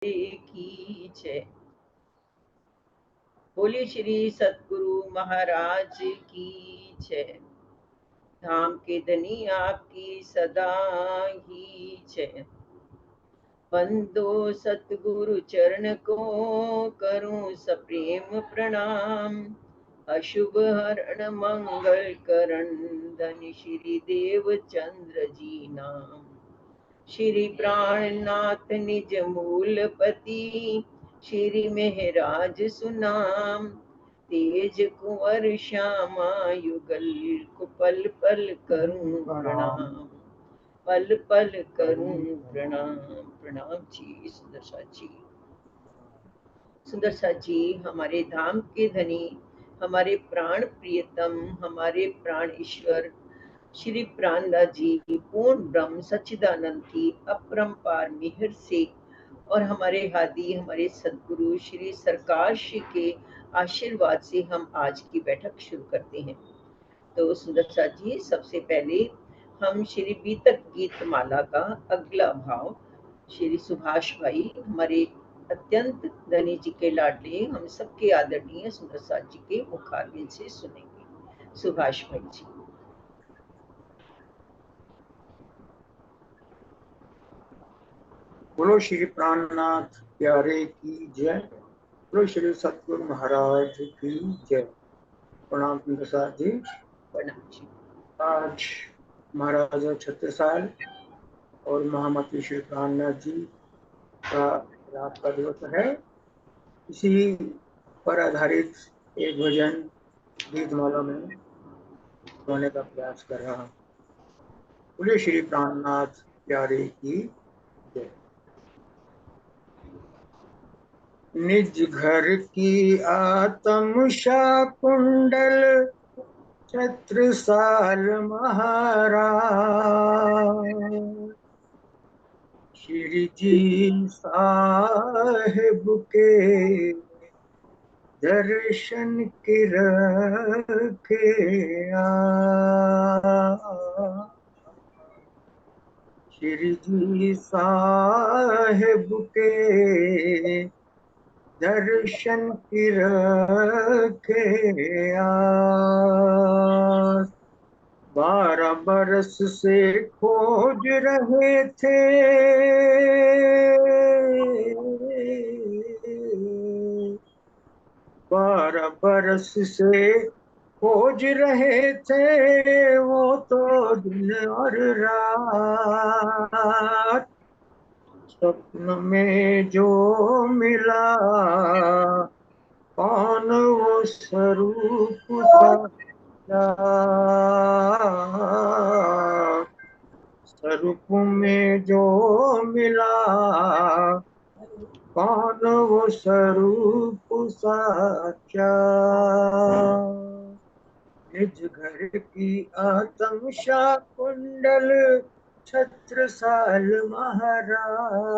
की जय। बोली श्री सतगुरु महाराज की जय। धाम के धनी आपकी सदा ही जय। बंदो सतगुरु चरण को करूं सप्रेम प्रणाम। अशुभ हरण मंगल करण धन श्री देव चंद्र जी नाम। श्री प्राणनाथ निज मूलपति श्री मेहराज सुनाम। तेज कुंवर श्यामा युगल पल पल करूं प्रणाम। पल पल करूं प्रणाम। प्रणाम जी सुंदर सा जी। सुंदर सा जी हमारे धाम के धनी, हमारे प्राण प्रियतम, हमारे प्राण ईश्वर श्री प्राणदास जी पूर्ण ब्रह्म सच्चिदानंद की अपरंपार मिहर से और हमारे हादी हमारे सदगुरु श्री सरकार श्री के आशीर्वाद से हम आज की बैठक शुरू करते हैं। तो सुंदर सा जी सबसे पहले हम श्री बीतक गीत माला का अगला भाव श्री सुभाष भाई हमारे अत्यंत धनी जी के लाडले हम सबके आदरणीय सुंदर सा जी के मुखारबिंद से सुनेंगे। सुभाष भाई जी। बोलो श्री प्राणनाथ प्यारे की जय। बोलो श्री सतगुरु महाराज की जय। प्रणाम प्रसाद जी। प्रणाम जी। आज महाराजा छत्रसाल और महामती श्री प्राणनाथ जी का रात का दिवस है। इसी पर आधारित एक भजन गीतमाला में गाने का प्रयास कर रहा हूँ। बोले श्री प्राणनाथ प्यारे की जय। निज घर की आत्म शाकुंडल छत्रसाल महाराज श्री जी साहेब के दर्शन के रखे श्री जी साहेब के दर्शन की रखे 12 बरस से खोज रहे थे 12 बरस से खोज रहे थे वो तो दिन और रात स्वप्न में जो मिला कौन वो स्वरूप स्वरूप में जो मिला कौन वो स्वरूप साचा निज घर की आत्म शाकुंडल छत्रसाल महाराज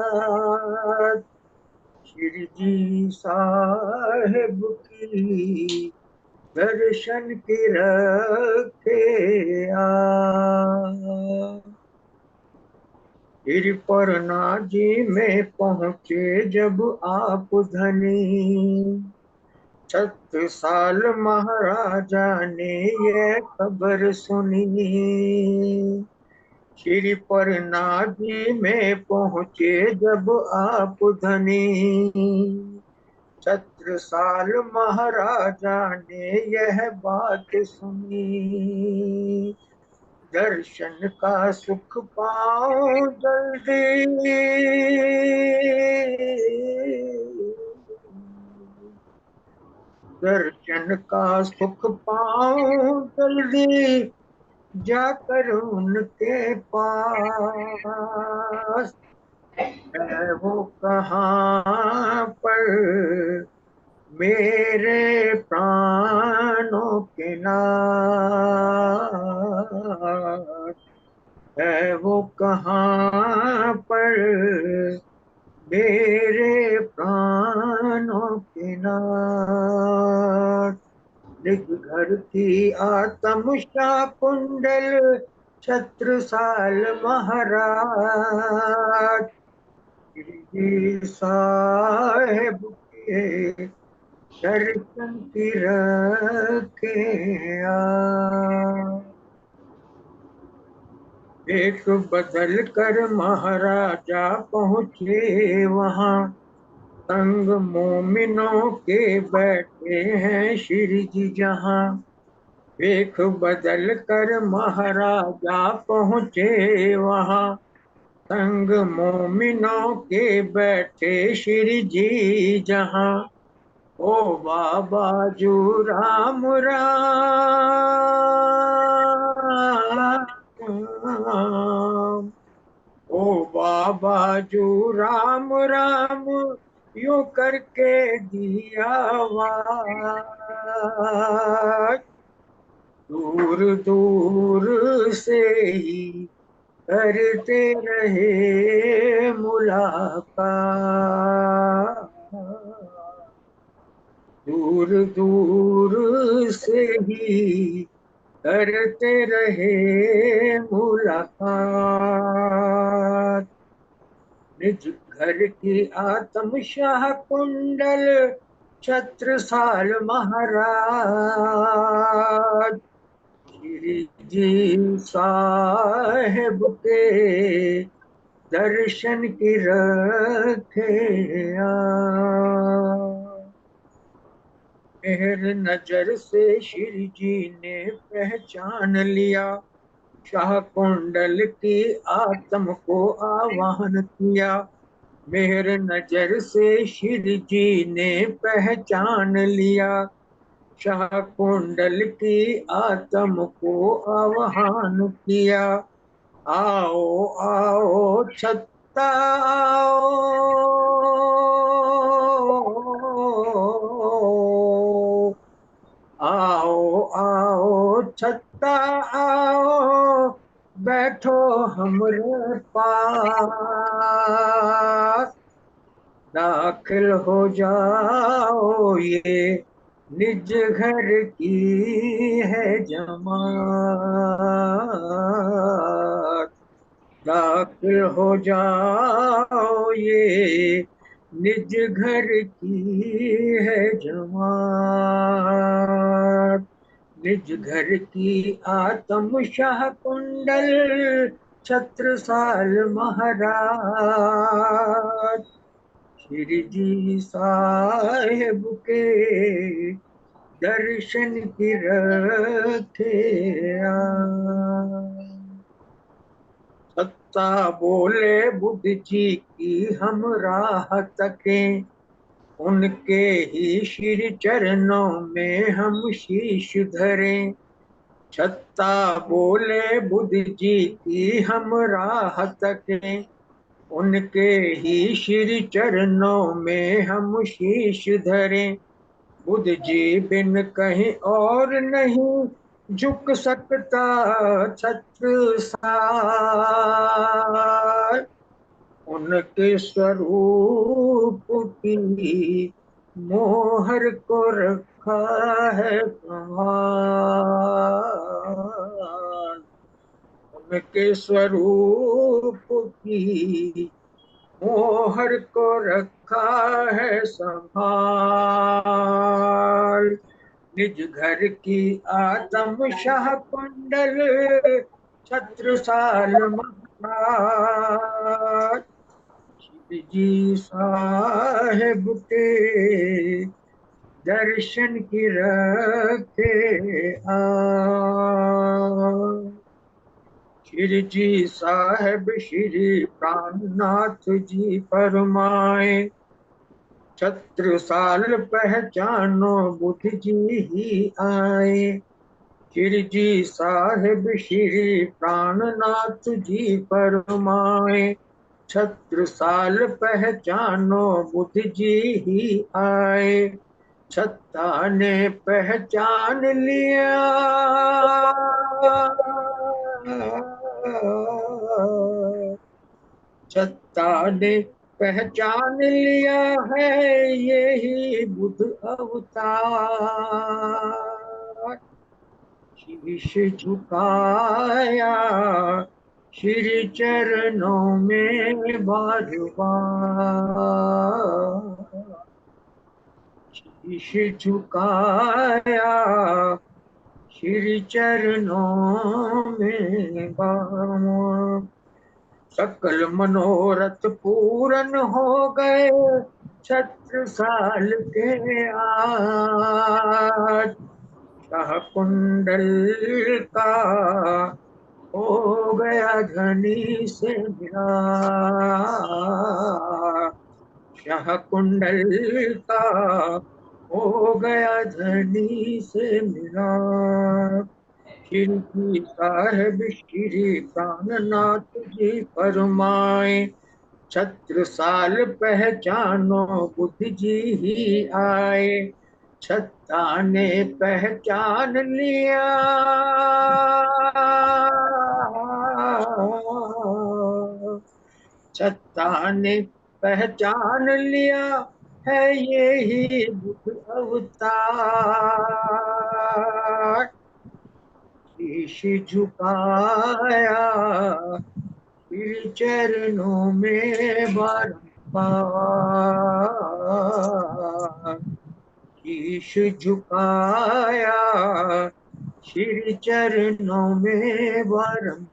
श्री जी साहेब की दर्शन की रखे पटना जी में पहुँचे जब आप धनी छत्रसाल महाराजा ने ये खबर सुनी श्री पटना जी में पहुँचे जब आप धनी छत्रसाल महाराजा ने यह बात सुनी दर्शन का सुख पाऊं जल्दी दर्शन का सुख पाऊं जल्दी जाकर उनके पास है वो कहाँ पर मेरे प्राणों के नाथ है वो कहाँ पर मेरे प्राणों के नाथ निज घर की आत्म शाकुंडल छत्रसाल महाराज श्री साहेब के दर्शन की रखे एक बदल कर महाराजा पहुँचे वहाँ, संग मोमिनों के बैठे हैं श्री जी जहाँ। एक बदल कर महाराजा पहुँचे वहाँ, संग मोमिनों के बैठे श्री जी जहाँ। ओ बाबा जू राम राम, ओ बाबा जू राम राम, यूं करके दिया आवाज, दूर दूर से ही करते रहे मुलाकात, दूर दूर से ही करते रहे मुलाकात। निज घर की आत्मशाह कुंडल छत्रसाल महाराज, श्री जी साहेब के दर्शन की रखे मेहर नजर से श्री जी ने पहचान लिया, शाह कुंडल की आत्म को आवाहन किया। मेहर नजर से श्री जी ने पहचान लिया, शाह कुंडल की आत्म को आवाहन किया। आओ आओ छत्ता आओ आओ छत्ता आओ, बैठो हमरे पास, दाखिल हो जाओ ये निज घर की है जमात, दाखिल हो जाओ ये निज घर की है जमात। निज घर की आत्म शाह कुंडल छत्रसाल महाराज, श्री जी साहेब के दर्शन की रखे सत्ता बोले बुद्ध जी की हम राह तकें, उनके ही श्री चरणों में हम शीश धरें। छत्ता बोले बुद्ध जी की हम राह तकें, उनके ही श्री चरणों में हम शीश धरें। बुद्ध जी बिन कहीं और नहीं झुक सकता छत्रसाल, उनके स्वरूप की मोहर को रखा है संभाल, उनके स्वरूप की मोहर को रखा है संभाल। निज घर की आत्म शाह कुंडल छत्रसाल महाराज, श्री जी साहेब के दर्शन की रखे श्री जी साहेब श्री प्राणनाथ जी फरमाए, छत्रसाल पहचानो बुद्ध जी ही आए। श्री जी साहेब श्री प्राणनाथ जी फरमाए, छत्रसाल पहचानो बुद्ध जी ही आए। छत्ता ने पहचान लिया, छत्ता ने पहचान लिया है यही बुद्ध अवतार। शीश झुकाया श्री चरणों में बार बार शीश झुकाया, श्री चरणों में बार। सकल मनोरथ पूर्ण हो गए, छत्र साल के आज। शाह कुंडल का हो गया धनी से मिला, शाह कुंडल का हो गया धनी से मिला। श्री साहेब श्री प्राणनाथ जी फरमाए, छत्रसाल पहचानो बुद्ध जी ही आए। छत्ता ने पहचान लिया, छत्ता ने पहचान लिया है ये ही बुद्ध अवतार। शीश झुकाया श्री चरणों में बारंबार, शीश झुकाया श्री चरणों में बारंबार।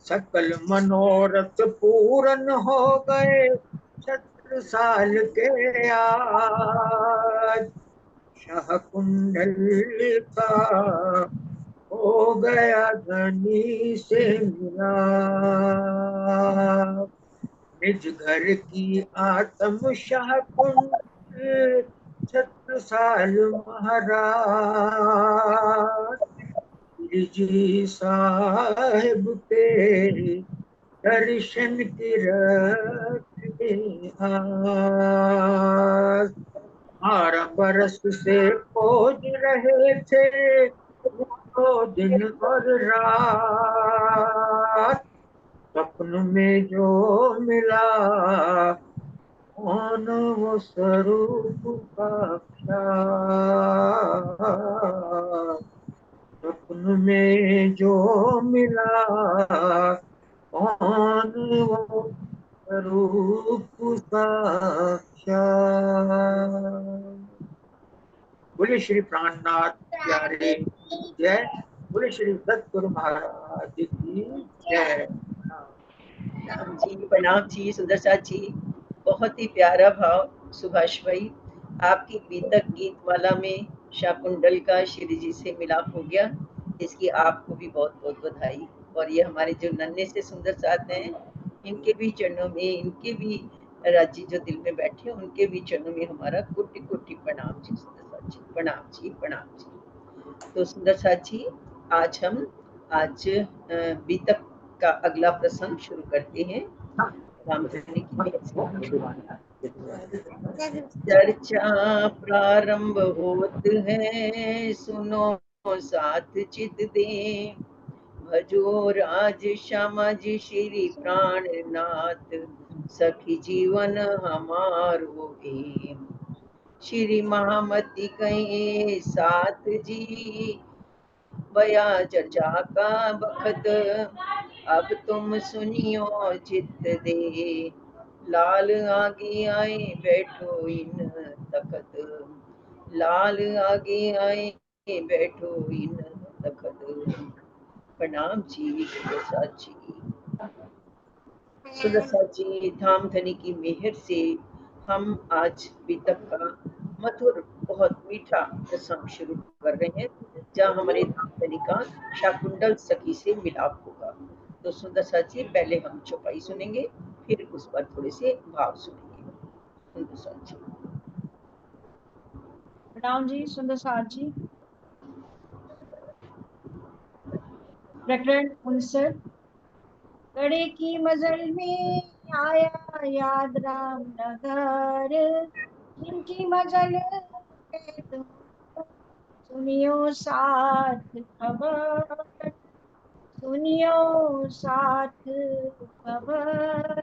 सकल मनोरथ पूर्ण हो गए, छत्रसाल के आज। शाह कुंडल का हो गया धनी से मिला, निज घर की आत्म शाह कुंडल छत्रसाल महाराज। जी साहेब के दर्शन की रखते आज। 12 बरस से खोज रहे थे वो दिन और रात, सपन में जो मिला कौन वो स्वरूप का ख्याल। सपन में जो मिला कौन वो स्वरूप का ख्याल। बोले श्री प्राणनाथ प्यारे की जय, बोले श्री सतगुरु महाराज की जय। प्रणाम जी, प्रणाम जी सुंदर साथ जी। बहुत ही प्यारा भाव सुभाष भाई, आपकी बीतक गीत माला में शाकुंडल का श्री जी से मिलाप हो गया, इसकी आपको भी बहुत बहुत बधाई। और ये हमारे जो नन्हे से सुंदर साथ हैं, इनके भी चरणों में, इनके भी राजी जो दिल में बैठे, उनके भी चरणों में हमारा कोटि कोटि प्रणाम जी सुंदर साथ जी, प्रणाम जी, प्रणाम जी। तो सुंदर साथ जी, आज बीतक का अगला प्रसंग शुरू करते हैं। रामधनी की मेहर से चर्चा प्रारंभ होत है, सुनो साथ चित दे। भजो राज समाज श्री प्राणनाथ, सखी जीवन हमारो एम। श्री महामती कहे साथ जी, बया चर्चा का बखत, अब तुम सुनियो चित्त दे। लाल आगे आए बैठो इन तखत, लाल आगे आए बैठो इन तखत। प्रणाम जी सुदशा जी। सुदशा जी, धामधनी की मेहर से हम आज बीतक का मधुर बहुत मीठा प्रसंग शुरू कर रहे हैं, जहाँ हमारे धामधनी का शाकुंडल सखी से मिलाप होगा। तो सुंदर साथ जी, पहले हम चौपाई सुनेंगे, फिर उस पर थोड़े से भाव सुनेंगे। सुंदर साथ जी। प्रणाम जी सुंदर साथ जी। प्रकरण 59। कड़े की मजल में आया याद राम नगर, जिनकी मजल है तुम सुनियो साथ खबर, सुनियो साथ खबर।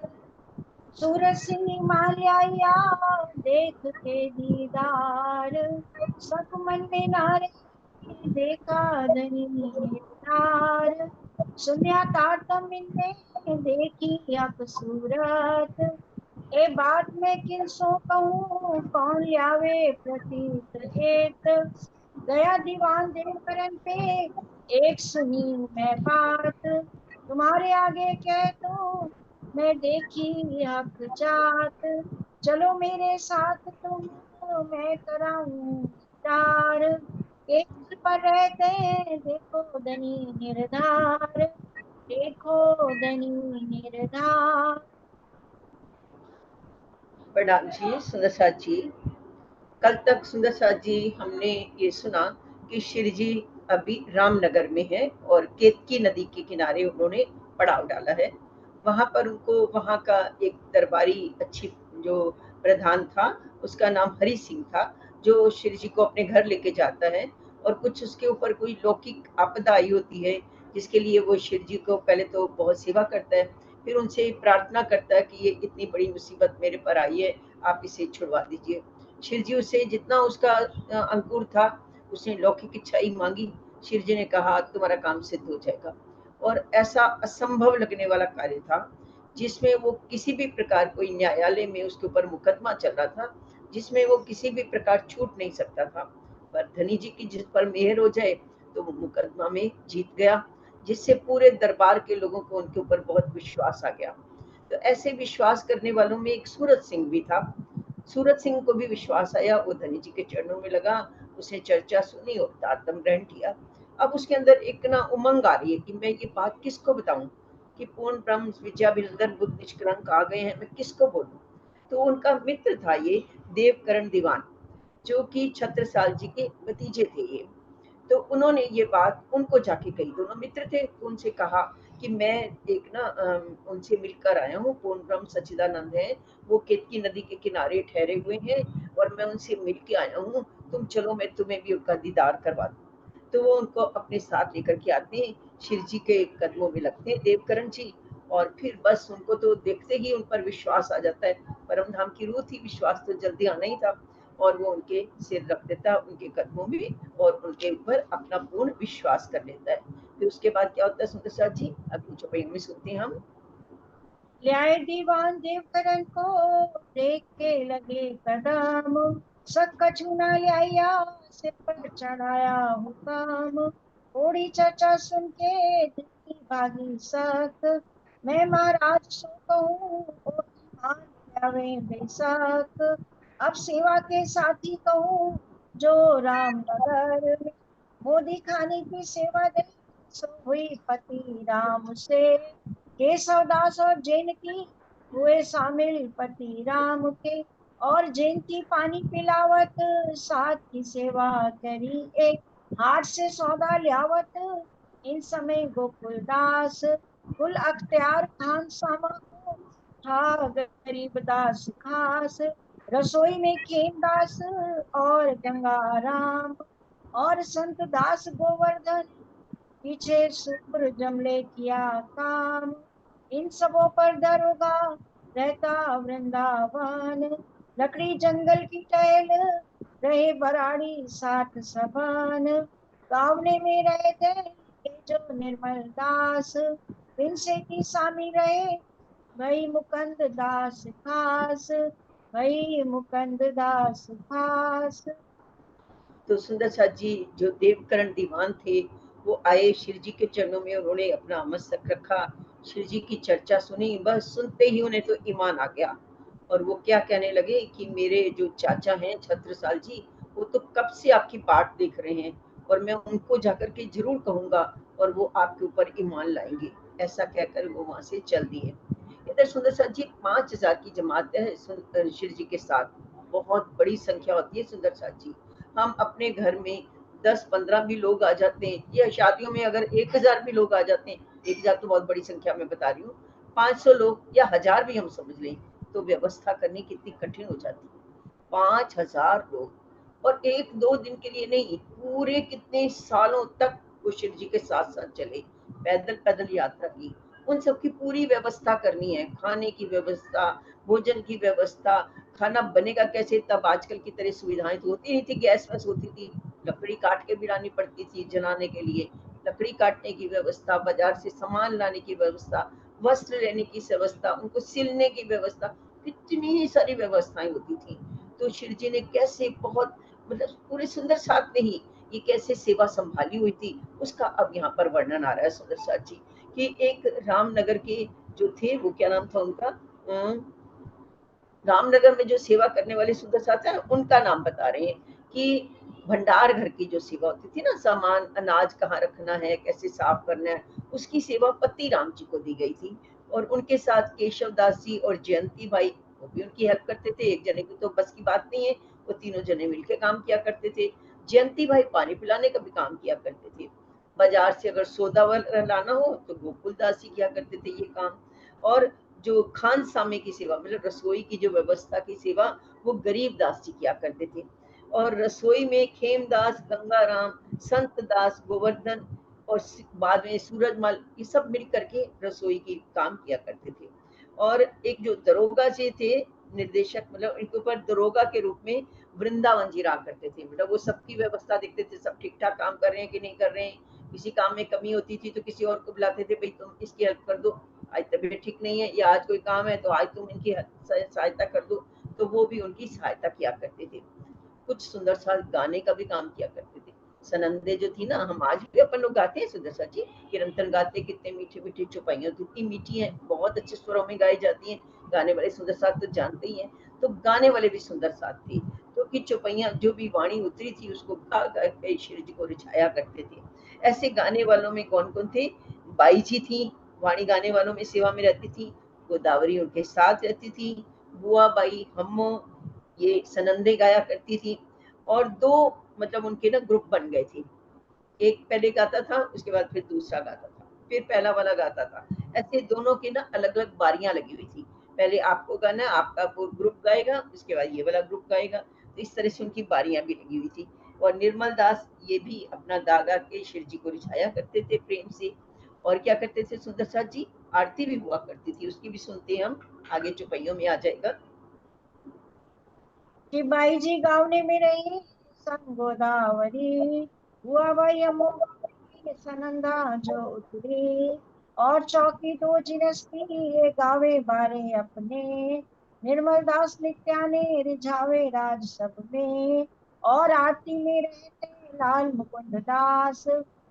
सूरसिनी माल्या देख के दीदार, सब मन में नारे देखा धनी धार। सुनिया तारतम्य में देखी अब सूरत, ए बात में किनसो कहूँ कौन लावे प्रतीत एक। गया दीवान देवकरन पे एक सुनी मैं बात, तुम्हारे आगे कह तो मैं देखी हक जात। चलो मेरे साथ तुम मैं कराऊं दीदार, एक पर रहते देखो धनी निर्धार, देखो धनी निर्धार। प्रणाम जी सुंदर साथ जी। कल तक सुंदर साथ जी हमने ये सुना कि श्री जी अभी रामनगर में है और केतकी नदी के किनारे उन्होंने पड़ाव डाला है। वहां पर उनको वहां का एक दरबारी अच्छी जो प्रधान था, उसका नाम हरि सिंह था, जो श्री जी को अपने घर लेके जाता है और कुछ उसके ऊपर कोई लौकिक आपदा आई होती है, जिसके लिए वो श्री जी को पहले तो बहुत सेवा करता है, फिर उनसे प्रार्थना करता है कि ये इतनी बड़ी मुसीबत मेरे पर आई है, आप इसे छुड़वा दीजिए। शिव जी से जितना उसका अंकुर था, उसने लौकिक इच्छा ही मांगी। शिव जी ने कहा तुम्हारा काम सिद्ध हो जाएगा। और ऐसा असंभव लगने वाला कार्य था, जिसमें वो किसी भी प्रकार कोई न्यायालय में उसके ऊपर मुकदमा चल रहा था, जिसमें वो किसी भी प्रकार छूट नहीं सकता था। पर धनी जी की जिस पर मेहर हो जाए तो वो मुकदमा में जीत गया, जिससे पूरे दरबार के लोगों को उनके ऊपर बहुत विश्वास आ गया। तो ऐसे विश्वास करने वालों में एक सूरत सिंह भी था। सूरत सिंह को भी विश्वास आया, वो धनी जी के चरणों में लगा, उसने चर्चा सुनी और तारतम ग्रहण किया। अब उसके अंदर एक ना उमंग आ रही है कि मैं ये बात किसको बताऊं कि पूर्ण ब्रह्म विद्या बिरंदर बुद्ध निष्कलंक आ गए हैं, मैं किसको बोलूं। तो उनका मित्र था ये देवकरण दीवान, जो कि छत्रसाल जी के भतीजे थे ये। तो उन्होंने ये बात उनको जाके कही, दोनों मित्र थे, तो उनसे कहा कि मैं एक ना उनसे मिलकर आया हूँ, पूर्ण ब्रह्म सच्चिदानंद है, वो केतकी नदी के किनारे ठहरे हुए हैं और मैं उनसे मिल के आया हूँ, तुम चलो मैं तुम्हें भी उनका दीदार करवा दूँ। तो वो उनको अपने साथ लेकर के आते हैं, शिव जी के कदमों में लगते हैं देवकरण जी, और फिर बस उनको तो देखते ही उन पर विश्वास आ जाता है। परम धाम की रूह थी, विश्वास तो जल्दी आना ही था, और वो उनके सिर रख देता है उनके कदमों में और उनके ऊपर अपना पूर्ण विश्वास कर लेता है। फिर उसके बाद क्या होता है सुंदर साथ जी, अभी चौपाई में सुनते हैं हम। ल्याए दीवान देवकरन को देख के लगे कदम, सब कछु न लिया सिर पर चढ़ाया हुक्म। थोड़ी चर्चा सुन के दिल की भागी सक, मैं महाराज सो कहूँ और मान लियावे बेशक। अब सेवा के साथी कहूँ जो रामनगर में, मोदी खाने की सेवा दे सो हुई पति राम से। केशव दास और जैन की हुए शामिल पति राम के, और जैन की पानी पिलावत साथ की सेवा करी एक। हाट से सौदा लियावत इन समय गोकुल दास, कुल अख्तियार खान सामा को था गरीब दास खास। रसोई में खेम दास और गंगा राम, और संत दास गोवर्धन पीछे शुक्र जमले किया काम। इन सबों पर दरोगा रहता वृंदावन, लकड़ी जंगल की टहल रहे बराड़ी साथ सबन। गावने में रहे थे ये जो निर्मल दास, इनसे की सामी रहे वही मुकंद दास खास, वही मुकंद दास खास। तो सुंदर साथ जी जो देवकरण दीवान थे, वो आए शिव जी के चरणों में, उन्होंने अपना मस्तक रखा, शिव जी की चर्चा सुनी, बस सुनते ही उन्हें तो ईमान आ गया। और वो क्या कहने लगे कि मेरे जो चाचा हैं छत्रसाल जी, वो तो कब से आपकी बाट देख रहे हैं और मैं उनको जाकर के जरूर कहूंगा और वो आपके ऊपर ईमान लाएंगे। ऐसा कहकर वो वहां से चल दिए। इधर सुंदर साथ जी 5,000 की जमात है शिव जी के साथ, बहुत बड़ी संख्या होती है सुंदर साथ जी। हम अपने घर में 10-15 भी लोग आ जाते हैं, या शादियों में अगर 1,000 भी लोग आ जाते हैं, 1,000 तो बहुत बड़ी संख्या में बता रही हूँ, 500 लोग या 1,000 भी हम समझ लें, तो व्यवस्था करनी कितनी कठिन हो जाती है। 5,000 लोग, और 1-2 दिन के लिए नहीं, पूरे कितने सालों तक वो शिव जी के साथ साथ चले, पैदल पैदल यात्रा की। उन सबकी पूरी व्यवस्था करनी है, खाने की व्यवस्था, भोजन की व्यवस्था, खाना बनेगा कैसे, तब आजकल की तरह सुविधाएं तो होती नहीं थी, गैस वैस होती थी, लकड़ी काट के भी लानी पड़ती थी जलाने के लिए। लकड़ी काटने की व्यवस्था, बाजार से सामान लाने की व्यवस्था, वस्त्र लेने की व्यवस्था, उनको सिलने की व्यवस्था, कितनी सारी व्यवस्थाएं होती थी। तो शिव जी ने कैसे बहुत मतलब पूरे सुंदर साथ में ही ये कैसे सेवा संभाली हुई थी, उसका अब यहाँ पर वर्णन आ रहा है सुंदर साथ जी कि एक रामनगर के जो थे, वो क्या नाम था उनका, रामनगर में जो सेवा करने वाले सुंदर साथ है, उनका नाम बता रहे हैं कि भंडार घर की जो सेवा होती थी ना, सामान अनाज कहाँ रखना है, कैसे साफ करना है, उसकी सेवा पति राम जी को दी गई थी। और उनके साथ केशव दास जी और जयंती भाई, वो भी उनकी हेल्प करते थे। एक जने की तो बस की बात नहीं है, वो तीनों जने मिलकर काम किया करते थे। जयंती भाई पानी पिलाने का भी काम किया करते थे। बाजार से अगर सौदा लाना हो तो गोकुल दास जी किया करते थे ये काम। और जो खान सामे की सेवा मतलब रसोई की जो व्यवस्था की सेवा, वो गरीब दास जी किया करते थे। और रसोई में खेमदास, गंगाराम, संत दास, गोवर्धन और बाद में सूरजमल, ये सब मिल करके रसोई की काम किया करते थे। और एक जो दरोगा जी थे, निर्देशक, मतलब इनके ऊपर दरोगा के रूप में वृंदावन जी रहा करते थे। मतलब वो सबकी व्यवस्था देखते थे, सब ठीक ठाक काम कर रहे हैं कि नहीं कर रहे हैं। किसी काम में कमी होती थी तो किसी और को बुलाते थे, भाई तुम इसकी हेल्प कर दो, आज तबीयत ठीक नहीं है या आज कोई काम है तो आज तुम इनकी सहायता कर दो, तो वो भी उनकी सहायता किया करते थे। कुछ सुंदर सा गाने का भी काम किया करते थे। सनंदे जो थी ना, हम आज भी अपन लोग गाते हैं सुंदर सा जी, कीर्तन गाते, कितने मीठे मीठे चौपाइयां कितनी मीठी हैं, बहुत अच्छे स्वरों में गाई जाती हैं। गाने वाले सुंदर साथ तो जानते ही हैं, तो गाने वाले भी सुंदर साथ थे। तो की चौपाइयां जो भी वाणी उतरी थी उसको गा गा के श्री जी को रिझाया करते थे। ऐसे गाने वालों में कौन कौन थे? बाई जी थी, वाणी गाने वालों में सेवा में रहती थी। गोदावरी उनके साथ रहती थी। बुआ बाई, हम्मो, ये सनंदे गाया करती थी। और दो मतलब उनके ना ग्रुप बन गए थे, एक पहले गाता था, उसके बाद फिर दूसरा गाता था, फिर पहला वाला गाता था। ऐसे दोनों की ना अलग अलग बारियां लगी हुई थी। पहले आपको गाना है, आपका ग्रुप गाएगा, उसके बाद ये वाला ग्रुप गाएगा। तो इस तरह से उनकी बारियां भी लगी हुई थी। और निर्मल दास ये भी अपना दागा के शिव जी को रिझाया करते थे प्रेम से। और क्या करते थे सुंदर साथ जी? आरती भी हुआ करती थी, उसकी भी सुनते हैं हम, आगे चौपाइयों में आ जाएगा। कि बाई जी गावने में रही संग गोदावरी, हुआ भाई अमोगी सनंदा जो उतरी। और चौकी दो जिनस की ये गावे बारे अपने, निर्मल दास नित्याने रिझावे राज सब में। और आरती में रहते लाल मुकुंद दास,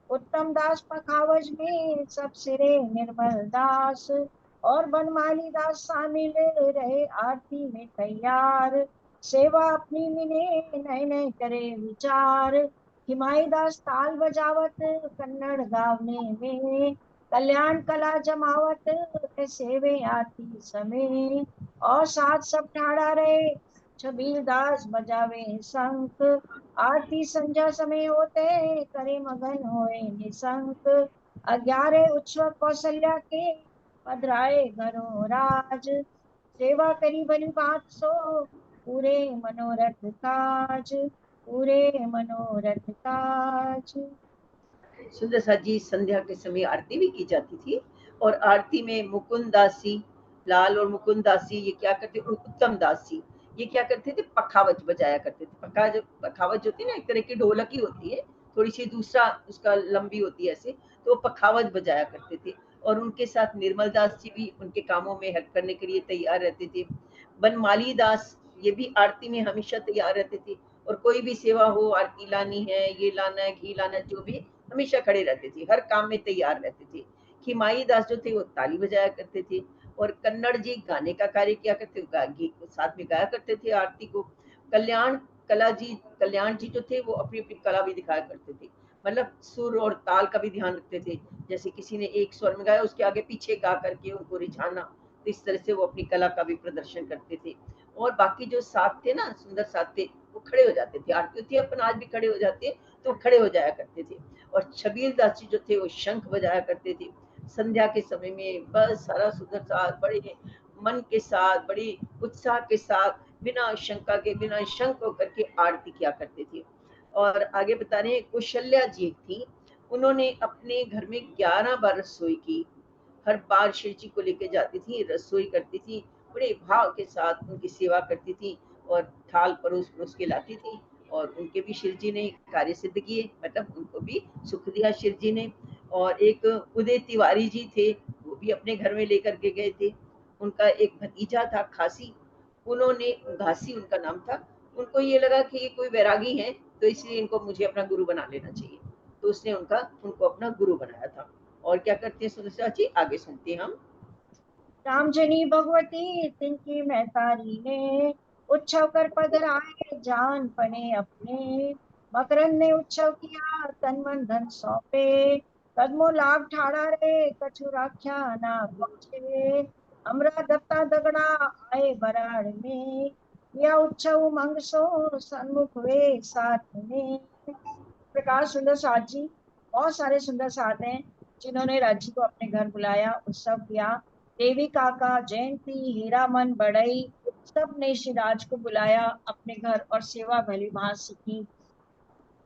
उत्तम दास पखावज में सब सिरे निर्मल दास। और बनमाली दास शामिल रहे आरती में तैयार, सेवा अपनी मिने नए नए करे विचार। हिमाई दास ताल बजावत कन्नड़ गावने में, कल्याण कला जमावत सेवे आती समय। और साथ सब ठाड़ा रहे छबील दास बजावे शंख, आरती संध्या समय होते करे मगन होए निशंक। 11 उत्सव कौशल्या के पधराए घरों राज, सेवा करी बनी बात सो पूरे मनोरथ काज, पूरे मनोरथ काज। सुंदर सा जी, संध्या के समय आरती भी की जाती थी। और आरती में मुकुंद दास जी, लाल और मुकुंद दास जी ये क्या करते, और उत्तम दास जी ये क्या करते थे, पखावज बजाया करते थे। पखावज होती है ना, एक तरह की ढोलक ही होती है, थोड़ी सी दूसरा उसका लंबी होती है ऐसे, तो वो पखावज बजाया करते थे। और उनके साथ निर्मल दास जी भी उनके कामों में हेल्प करने के लिए तैयार रहते थे। बनमाली दास ये भी आरती में हमेशा तैयार रहते थे। और कोई भी सेवा हो, आरती लानी है, ये लाना है, घी लाना है, जो भी, हमेशा खड़े रहते थे, हर काम में तैयार रहते थे। खिमाई दास जो थे वो ताली बजाया करते थे। और कन्नड़ जी गाने का कार्य किया करते, साथ में गाया करते थे आरती को। कल्याण कल्याण जी जो थे वो अपनी अपनी कला भी दिखाया करते थे, मतलब सुर और ताल का भी ध्यान रखते थे। जैसे किसी ने एक स्वर में गाया, उसके आगे पीछे गा करके उनको रिझाना, तो इस तरह से वो अपनी कला का भी प्रदर्शन करते थे। और बाकी जो साथ थे ना, सुंदर साथ थे, वो खड़े हो जाते थे। आरती होती है, अपन आज भी खड़े हो जाते हैं, तो खड़े हो जाया करते थे। और छबील दास जी जो थे वो शंख बजाया करते थे। संध्या के समय में बस सारा सुंदर साथ बड़े मन के साथ, बड़ी उत्साह के साथ, बिना शंका के, बिना शंक होकर के आरती किया करते थे। और आगे बता रहे हैं, कौशल्या जी थी, उन्होंने अपने घर में 11 बार रसोई की। हर बार शिव जी को लेके जाती थी, रसोई करती थी, बड़े भाव के साथ उनकी सेवा करती थी। और थाल परोस परोस के लाती थी। और उनके भी शिव जी ने कार्य सिद्ध किए, मतलब उनको भी सुख दिया शिव जी ने। और एक उदय तिवारी जी थे, वो भी अपने घर में लेकर के गए थे। उनका एक भतीजा था खासी, उन्होंने घासी उनका नाम था। उनको ये लगा कि ये कोई वैरागी है, तो इसलिए इनको मुझे अपना गुरु बना लेना चाहिए, तो उसने उनको अपना गुरु बनाया था। और क्या करते हैं सुदर्शन जी, आगे सुनते हैं हम। रामजनी भगवती तिनकी महतारी ने उत्सव कर पधराए जान पने अपने। मकरंद ने उत्सव किया तन मन धन सौंपे, कदमों लाभ ठाड़ा रे कछु राख्या ना पहुंचे। अमरा दत्ता दगड़ा आए बराड़ में, या उत्सव उमंग सो सन्मुख वे साथ में। प्रकाश सुंदर साथ जी, बहुत सारे सुंदर साथ हैं जिन्होंने राज्य को अपने घर बुलाया, उत्सव किया। देवी काका, जयंती, हीरामन, बड़ई, सब ने श्रीराज को बुलाया अपने घर और सेवा भली भांति सीखी।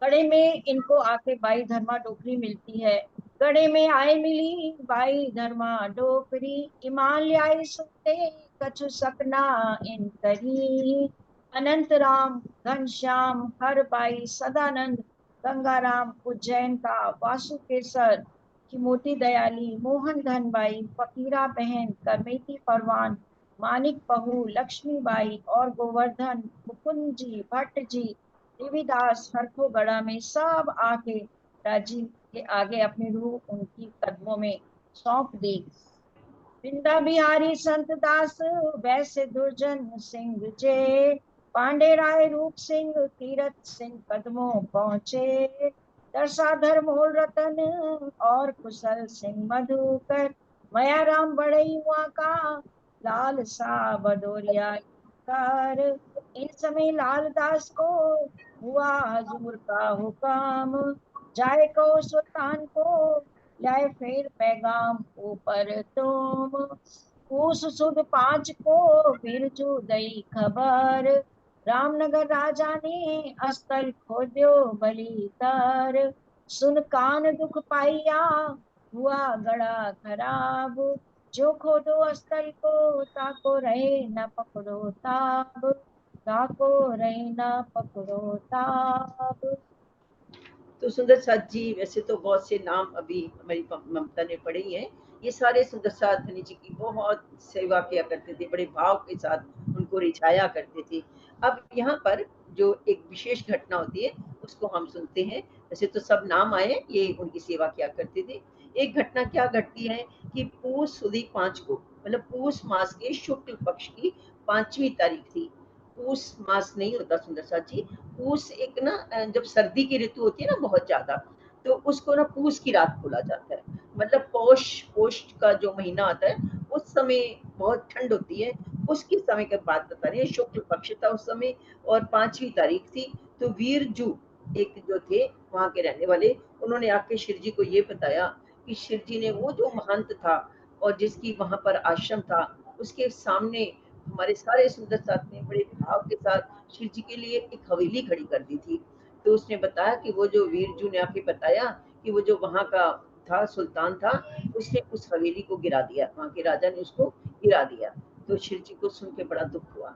गड़े में इनको आके बाई धर्मा डोकरी मिलती है। गड़े में आए मिली बाई धर्मा डोकरी, ईमान ल्याई सुनते कछु सकना इन करी। अनंत राम, घनश्याम, हर बाई, सदानंद, गंगाराम, उज्जैन का, वासु केसर की, मोती दयाली, मोहन धनबाई, फकीरा बहन, करमेती परवान, मानिक बहू, लक्ष्मीबाई और गोवर्धन, मुकुंद जी, भट्ट जी, देवीदास, हरखोगढ़ा में सब आके राजी के आगे अपनी रूह उनकी कदमों में सौंप दी। बिंदा बिहारी संत दास, वैसे दुर्जन सिंह जे, पांडे राय रूप सिंह, तीरथ सिंह कदमों पहुँचे। दरसाधर मोल रतन और कुशल सिंह मधुकर, मया राम बड़ई हुआ का, लाल सा बदोरिया कर। इन समय लाल दास को हुआ हजूर का हुक्म, जाए को सुल्तान को लाए फिर पैगाम ऊपर तुम। उस सुद 5 को बिरजू दई खबर, रामनगर राजा ने अस्तल खोद्यो बलि कर। सुन कान दुख पाइया हुआ गड़ा खराब, जो खोदो अस्तल को ताको रहे न पकड़ो ताब, ताको रहे न पकड़ो ताब। तो सुंदर साथ जी, वैसे तो बहुत से नाम अभी हमारी ममता ने पढ़े ही हैं। ये सारे सुंदर साथ धनी जी की बहुत सेवा किया करते थे, बड़े भाव के साथ उनको रिझाया करते थे। अब यहाँ पर जो एक विशेष घटना होती है उसको हम सुनते हैं। वैसे तो सब नाम आए, ये उनकी सेवा किया करते थे। एक घटना क्या घटती है कि पूस सुदी 5 को, मतलब पूस मास के शुक्ल पक्ष की 5वीं तारीख थी। पूस मास नहीं होता सुंदर साथ जी, पूस एक ना जब सर्दी की ऋतु होती है ना बहुत ज्यादा, तो उसको ना पूस की रात बोला जाता है। मतलब पौष पौष का जो महीना आता है उस समय बहुत ठंड होती है। उसकी समय के बात बता रही है, शुक्ल पक्ष था उस समय और 5वीं तारीख थी। तो वीरजू एक जो थे वहां के रहने वाले, उन्होंने आके शिव जी को ये बताया कि शिव जी ने वो जो महंत था और जिसकी वहां पर आश्रम था, उसके सामने हमारे सारे सुंदर साथ ने बड़े भाव के साथ शिव जी के लिए एक हवेली खड़ी कर दी थी। तो उसने बताया कि वो जो वीरजू ने आके बताया कि वो जो वहां का था सुल्तान था, उसने उस हवेली को गिरा दिया, वहां के राजा ने उसको गिरा दिया। तो शिव जी को सुन के बड़ा दुख हुआ।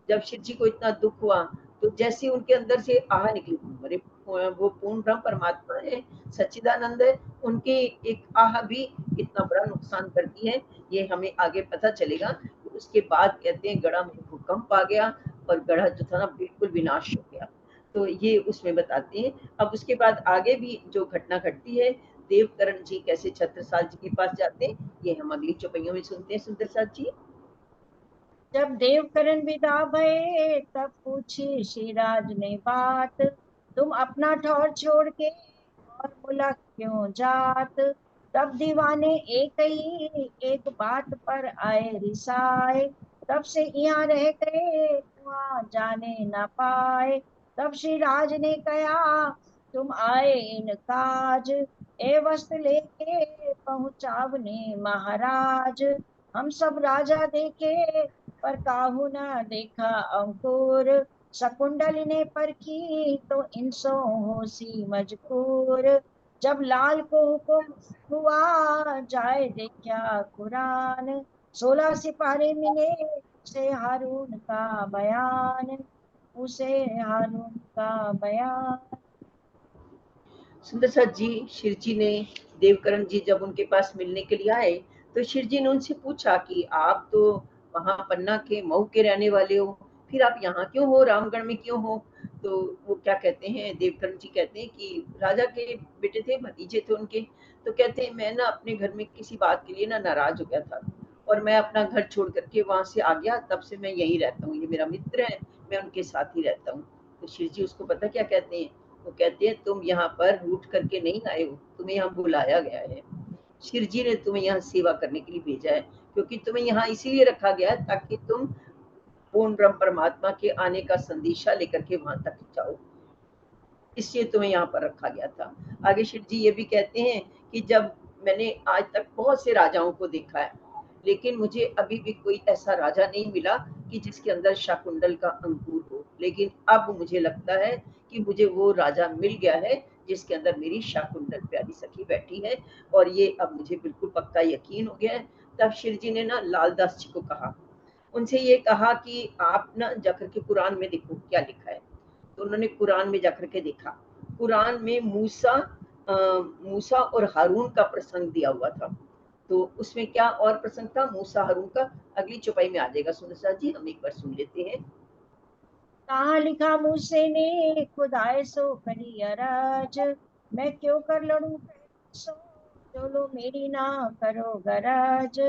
जब शिव जी को इतना दुख हुआ तो जैसे उनके अंदर से आह निकली, अरे वो पूर्ण ब्रह्म परमात्मा है, सच्चिदानंद है, उनके एक आह भी इतना बड़ा नुकसान करती है, ये हमें आगे पता चलेगा। उसके बाद कहते हैं गढ़ा में भूकंप आ गया और गढ़ा जो था ना बिल्कुल विनाश हो गया। तो ये उसमें बताते हैं। अब उसके बाद आगे भी जो घटना घटती है, देवकरण जी कैसे छत्रसाल जी के पास जाते हैं, ये हम अगली चौपाइयों में सुनते हैं सुंदर साथ जी। जब देवकरण विदा भये तब पूछी श्रीराज ने बात, तुम अपना ठौर छोड़ के और मुलक क्यों जात। तब दीवाने एक ही एक बात पर आए रिसाए, तब से यहाँ रह गए वहाँ जाने न पाए। तब श्री राज ने कहा तुम आए इन काज, ए वस्त्र लेके पहुँचावने महाराज। हम सब राजा देखे पर काहू न देखा अंकुर, शकुंडल ने परखी तो इनसो होसी मजकूर। जब लाल को हुक्म हुआ जाए देखा कुरान, 16 सिपाही मिले से हारून का बयान, उसे हारून का बयान। सुंदर साथ जी, शिव जी ने देवकरण जी जब उनके पास मिलने के लिए आए तो शिव जी ने उनसे पूछा कि आप तो वहां पन्ना के मऊ के रहने वाले हो, फिर आप यहाँ क्यों हो, रामगढ़ में क्यों हो? तो वो क्या कहते हैं, देवकरण जी कहते हैं कि राजा के बेटे थे, भतीजे थे उनके। तो कहते हैं मैं ना अपने घर में किसी बात के लिए ना नाराज हो गया था और मैं अपना घर छोड़ करके वहां से आ गया, तब से मैं यहीं रहता हूँ, ये मेरा मित्र है, मैं उनके साथ ही रहता हूँ। तो शिव जी उसको पता क्या कहते हैं, वो कहते हैं तुम यहाँ पर रूठ करके नहीं आए हो, तुम्हें यहाँ बुलाया गया है। शिव जी ने तुम्हें यहाँ सेवा करने के लिए भेजा है, क्योंकि तुम्हें यहाँ इसीलिए रखा गया है ताकि तुम पूर्ण ब्रह्म परमात्मा के आने का संदेशा लेकर के वहां तक जाओ, इसलिए तुम्हें यहाँ पर रखा गया था। आगे शिव जी ये भी कहते हैं कि जब मैंने आज तक बहुत से राजाओं को देखा है, लेकिन मुझे अभी भी कोई ऐसा राजा नहीं मिला कि जिसके अंदर शाकुंडल का अंकुर हो, लेकिन अब मुझे लगता है कि मुझे वो राजा मिल गया है जिसके अंदर मेरी शाकुंडल प्यारी सखी बैठी है, और ये अब मुझे बिल्कुल पक्का यकीन हो गया है। तब शिव जी ने ना लालदास जी को कहा, उनसे ये कहा कि आप ना जाकर के कुरान में देखो क्या लिखा है। तो उन्होंने कुरान में जाकर के देखा, कुरान में मूसा और हारून का प्रसंग दिया हुआ था। तो उसमें क्या और प्रसंग था मूसा हारून का, अगली चौपाई में आ जाएगा। सुनसा जी हम एक बार सुन लेते हैं। कहाँ लिखा मूसे ने खुदाए सो करी अराज, मैं क्यों कर लड़ूं सो, चलो मेरी ना करो गरज।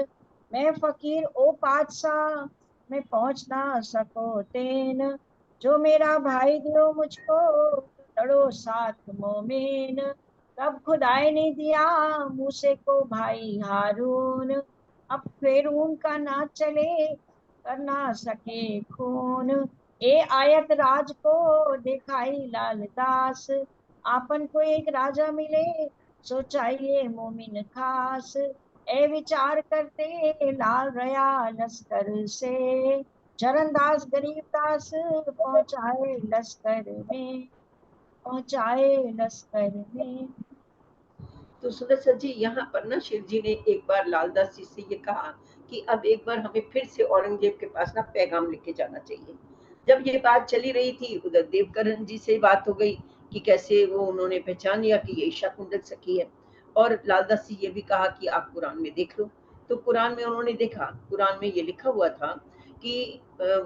मैं फकीर ओ पातशाह, मैं पहुंच ना सको तेन, जो मेरा भाई दियो मुझको, तो लड़ो साथ मोमेन। तब खुदाई ने दिया मूसे को भाई हारून, अब फिर उनका ना चले कर ना सके खून। ए आयत राज को दिखाई लालदास, आपन को एक राजा मिले सो चाहिए मोमिन खास। ए विचार करते लाल रया लश्कर से, चरणदास गरीबदास पहुंचाए लश्कर में, पहुंचाए लश्कर में। तो सुदर्शन जी यहाँ पर ना शिव जी ने एक बार लालदास जी से ये कहा कि अब एक बार हमें फिर से औरंगजेब के पास ना पैगाम लेके जाना चाहिए। जब ये बात चली रही थी उधर देवकरण जी से बात हो गई कि कैसे वो उन्होंने पहचान लिया कि ये ईशा कुंडल सखी है, और लालदास जी ये भी कहा कि आप कुरान में देख लो। तो कुरान में उन्होंने देखा, कुरान में ये लिखा हुआ था कि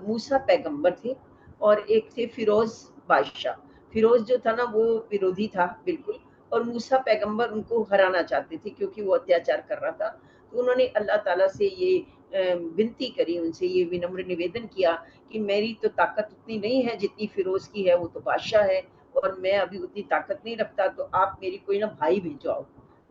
मूसा पैगंबर थे और एक थे फिरोज बादशाह। फिरोज जो था ना वो विरोधी था बिल्कुल, और मूसा पैगंबर उनको हराना चाहते थे क्योंकि वो अत्याचार कर रहा था। तो उन्होंने अल्लाह ताला से ये विनती करी, उनसे ये विनम्र निवेदन किया कि मेरी तो ताकत उतनी नहीं है जितनी फिरोज की है, वो तो बादशाह है और मैं अभी उतनी ताकत नहीं रखता, तो आप मेरी कोई ना भाई भेजो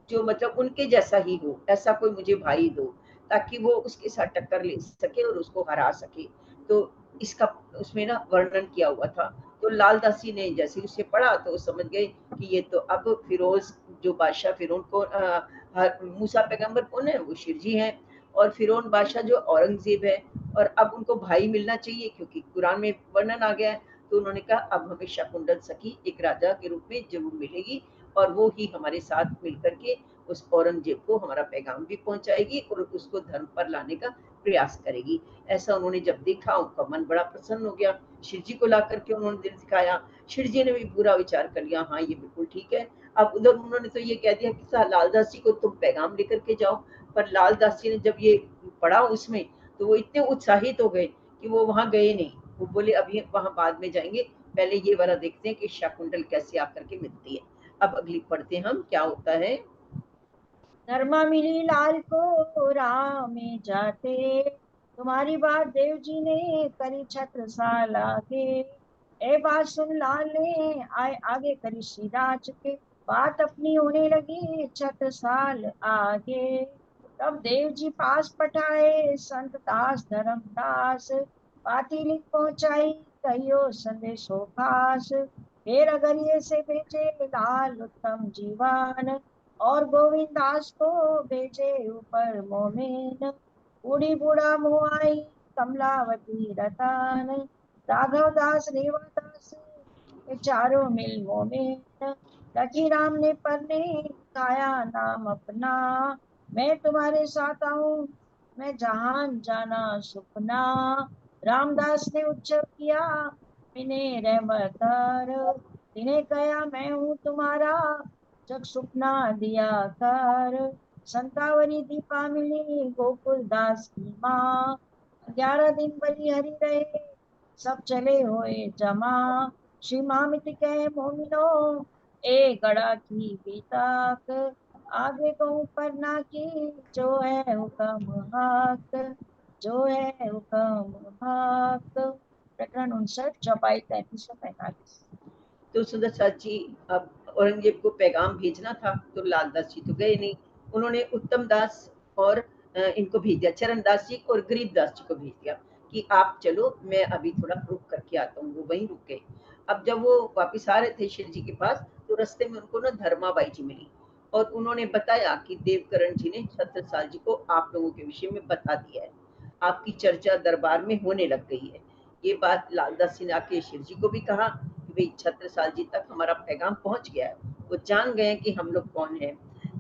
जो मतलब उनके जैसा ही हो, ऐसा कोई मुझे भाई दो ताकि वो उसके साथ टक्कर ले सके और उसको हरा सके। तो इसका उसमें ना वर्णन किया हुआ था। तो लालदास जी ने जैसे उसे पढ़ा तो समझ गए कि ये तो अब फिरोज जो बादशाह फिरौन को मूसा पैगंबर कौन है, वो शिव जी हैं, और फिरौन बादशाह जो औरंगजेब है, और अब उनको भाई मिलना चाहिए क्योंकि कुरान में वर्णन आ गया है। तो उन्होंने कहा अब हमें शाकुंडल सखी एक राजा के रूप में जरूर मिलेगी और वो ही हमारे साथ मिलकर के उस औरंगजेब को हमारा पैगाम भी पहुंचाएगी और उसको धर्म पर लाने का प्रयास करेगी। ऐसा उन्होंने जब देखा उनका मन बड़ा प्रसन्न हो गया, शिव जी को ला करके उन्होंने दिल दिखाया। शिव जी ने भी पूरा विचार कर लिया, हाँ ये बिल्कुल ठीक है। अब उधर उन्होंने तो ये कह दिया कि लालदास जी को तुम पैगाम लेकर के जाओ, पर लालदास जी ने जब ये पढ़ा उसमें तो वो इतने उत्साहित हो गए कि वो वहां गए नहीं। वो बोले अभी वहां बाद में जाएंगे, पहले ये वाला देखते हैं कि शाकुंडल कैसे आकर के मिलती है। अब अगली पढ़ते हैं हम क्या होता है। धर्मा मिली लाल को राह में जाते, तुम्हारी बात देव जी ने करी छत्रसाल आगे। ए बात सुन लाल ने आए आगे करी सिराज के, बात अपनी होने लगी छत्रसाल आगे। तब देव जी पास पठाए संत दास धर्मदास, पाती लिख पहुंचाई कहियो संदेशो खास। फिर अगर ये से भेजे लाल उत्तम जीवन, और गोविंद दास को भेजे ऊपर मोमेन। बूढ़ी बूढ़ा मुआई कमलावती रतन, राघव दास रेवदास ये चारों मिल मोमेन। लकी राम ने पन्ने काया नाम अपना, मैं तुम्हारे साथ आऊं मैं जहान जाना सुपना। रामदास ने उच्चार किया विनय रहमतर, तिन्हें कहा मैं हूँ तुम्हारा जग सुपना दिया कर। संतावरी दीपा मिली गोकुल दास की माँ। 11 दिन बलिहरि रहे सब चले हुए जमा। श्री मामित कहे मोमिनो ए गड़ा की बीताक। आगे कहूँ पर ना की जो है हुक्म हाक। जो है हुक्म हाक। प्रकरण 59 चौपाई 3345। तो सुंदर साथ जी अब औरंगजेब को पैगाम भेजना था तो लालदास जी तो गए नहीं, उन्होंने उत्तम दास और इनको भेज दिया, चरण दास जी और गरीबदास जी को भेज दिया कि आप चलो, मैं अभी थोड़ा रुक करके आता हूँ। वो वहीं रुक गए। अब जब वो वापिस आ रहे थे शिव जी के पास तो रास्ते में उनको ना धर्माबाई जी मिली और उन्होंने बताया कि देवकरण जी ने छत्रसाल जी को आप लोगों के विषय में बता दिया है, आपकी चर्चा दरबार में होने लग गई है। ये बात लालदास जी ने आके शिव जी को भी कहा कि भाई छत्रसाल जी तक हमारा पैगाम पहुंच गया है, वो जान गए कि हम लोग कौन है।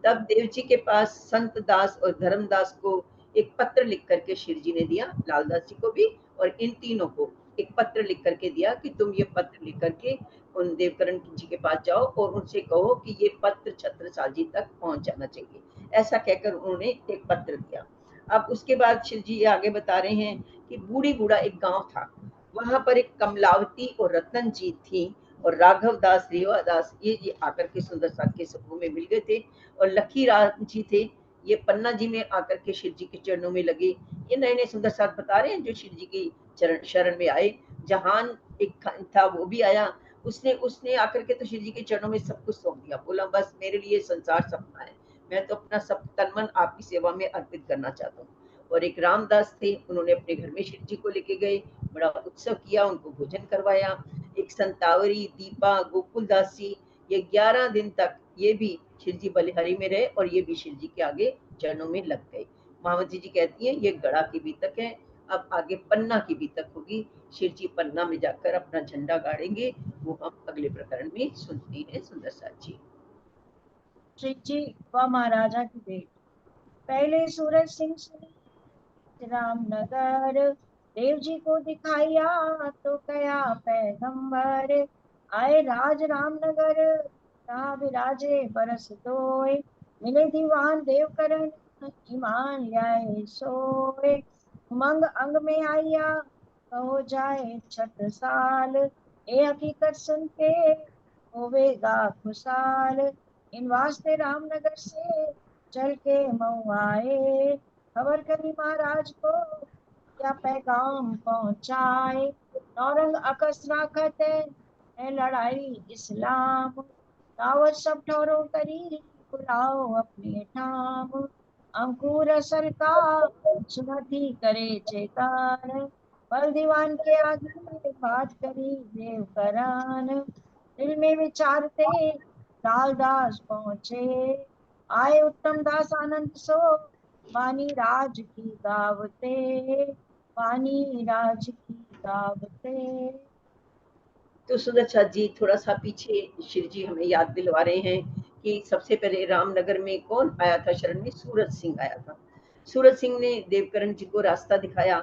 तब देव जी के पास संत दास और धर्मदास को एक पत्र लिख करके शिव जी ने दिया, लालदास जी को भी और इन तीनों को एक पत्र लिख करके दिया कि तुम ये पत्र लिख करके उन देवकरण जी के पास जाओ और उनसे कहो कि ये पत्र छत्रसाल जी तक पहुंच जाना चाहिए। ऐसा कहकर उन्होंने एक पत्र दिया। अब उसके बाद शिव जी आगे बता रहे हैं कि बूढ़ी बूढ़ा एक गांव था, वहां पर एक कमलावती और रतन जी थी और राघव दास रेवा दास ये आकर के सुंदर साथ के सभा में मिल गए थे और लखी राम जी थे, ये पन्ना जी में आकर के शिव जी के चरणों में लगे। ये नए नए सुंदर साथ बता रहे हैं जो शिव जी की चरण शरण में आए। जहान एक था वो भी आया, उसने उसने आकर के तो शिव जी के चरणों में सब कुछ सौंप दिया, बोला बस मेरे लिए संसार सपना है, मैं तो अपना सब तन मन आपकी सेवा में अर्पित करना चाहता हूँ। और एक रामदास थे, उन्होंने अपने घर में शिव जी को लेके गए, बड़ा उत्सव किया, उनको भोजन करवाया। एक संतावरी दीपा गोकुलदास जी, ये 11 दिन तक ये भी शिव जी बलिहारी में रहे और ये भी शिव जी के आगे चरणों में लग गए। मावती जी कहती हैं ये गड़ा की बीतक है, अब आगे पन्ना की बीतक होगी। शिव जी पन्ना में जाकर अपना झंडा गाड़ेंगे, वो हम अगले प्रकरण में सुनते हैं सुंदर साथ जी। श्री जी व महाराजा की बेटी। पहले सूरज सिंह सुनी रामनगर। देव जी को दिखाया तो कया पैगंबर। आए राज रामनगर कहा विराजे बरस दोय। मिले दीवान देवकरण ईमान ल्याए सोए। उमंग अंग में आया कहो जाए छत्रसाल। ए हकीकत सुन के होवेगा खुशाल। इन वास्ते रामनगर से चल के मऊ आए। खबर करी महाराज को क्या पैगाम पहुंचाए। नौरंग अकस राखत है लड़ाई इस्लाम। दावत सब ठौरों करी बुलाओ अपने ठाम। अंकुर असल का सुमति करे चेतान। बल दीवान के आगे बात करी देवकरान। दिल में विचारते लालदास पहुंचे। आए उत्तम दास आनंद सो वानी राज की गावते। वानी राज की गावते। तो सुंदर साथ जी थोड़ा सा पीछे शिव जी हमें याद दिलवा रहे हैं कि सबसे पहले रामनगर में कौन आया था शरण में, सूरज सिंह आया था। सूरज सिंह ने देवकरण जी को रास्ता दिखाया,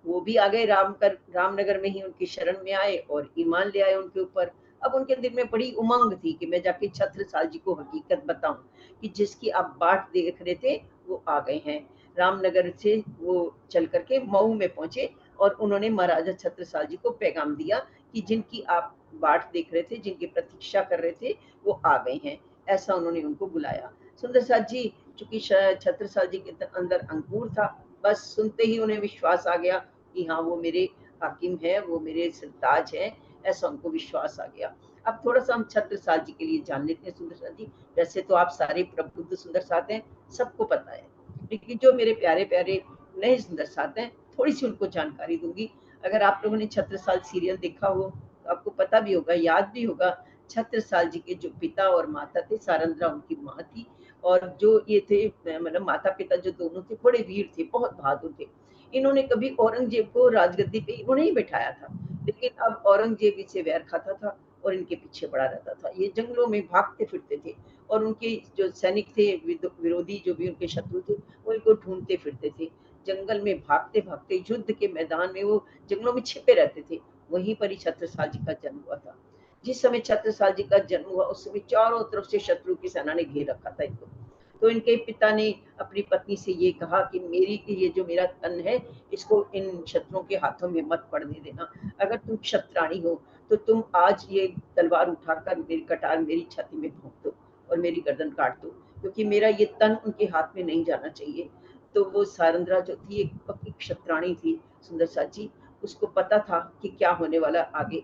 वो भी आ गए रामनगर में ही उनकी शरण में आए और ईमान ले आए उनके ऊपर। अब उनके दिल में बड़ी उमंग थी कि मैं जाके छत्रसाल जी को हकीकत बताऊं कि जिसकी आप बाट देख रहे थे वो आ गए हैं। रामनगर से वो चल करके मऊ में पहुंचे और उन्होंने महाराजा छत्रसाल जी को पैगाम दिया कि जिनकी आप बाट देख रहे थे, जिनकी प्रतीक्षा कर रहे थे, वो आ गए हैं। ऐसा उन्होंने उनको बुलाया। सुंदर साथ जी चूंकि छत्रसाल जी के अंदर अंकुर था, बस सुनते ही उन्हें विश्वास आ गया कि हाँ वो मेरे हाकिम है, वो मेरे सरताज है, ऐसा उनको विश्वास आ गया। अब थोड़ा सा हम छत्रसाल जी के लिए जान लेते हैं सुंदर साथ जी। वैसे तो आप सारे प्रबुद्ध सुंदर साथ हैं, सबको पता है, लेकिन जो मेरे प्यारे प्यारे नए सुंदर साथ हैं, थोड़ी सी उनको जानकारी दूंगी। अगर आप लोगों ने छत्रसाल सीरियल देखा हो तो आपको पता भी होगा, याद भी होगा, छत्रसाल जी के जो पिता और माता थे, सारंद्रा उनकी माँ थी, और जो ये थे मतलब माता पिता जो दोनों थे बड़े वीर थे, बहुत बहादुर थे। इन्होंने कभी औरंगजेब को राजगद्दी पे इन्होंने ही बैठाया था, लेकिन अब औरंगजेब इसे वैर खाता था और इनके पीछे पड़ा रहता था। ये जंगलों में भागते फिरते थे और उनके जो सैनिक थे, विरोधी जो भी उनके शत्रु थे, वो इनको ढूंढते फिरते थे। जंगल में भागते भागते युद्ध के मैदान में वो जंगलों में छिपे रहते थे। वहीं पर ही छत्रसाल जी का जन्म हुआ था। जिस समय छत्रसाल जी का जन्म हुआ उस समय चारों तरफ से शत्रु की सेना ने घेर रखा था इनको। तो इनके पिता ने अपनी पत्नी से ये कहा कि ये जो मेरा तन है इसको इन शत्रुओं के हाथों में मत पड़ने देना। अगर तुम क्षत्राणी हो तो तुम आज ये तलवार उठाकर मेरी कटार मेरी छाती में भोंक दो और मेरी गर्दन काट दो, क्योंकि मेरा ये तन उनके हाथ में नहीं जाना चाहिए। तो वो सारंद्रा जो थी एक पक्की क्षत्राणी थी सुंदर साची, उसको पता था कि क्या होने वाला आगे।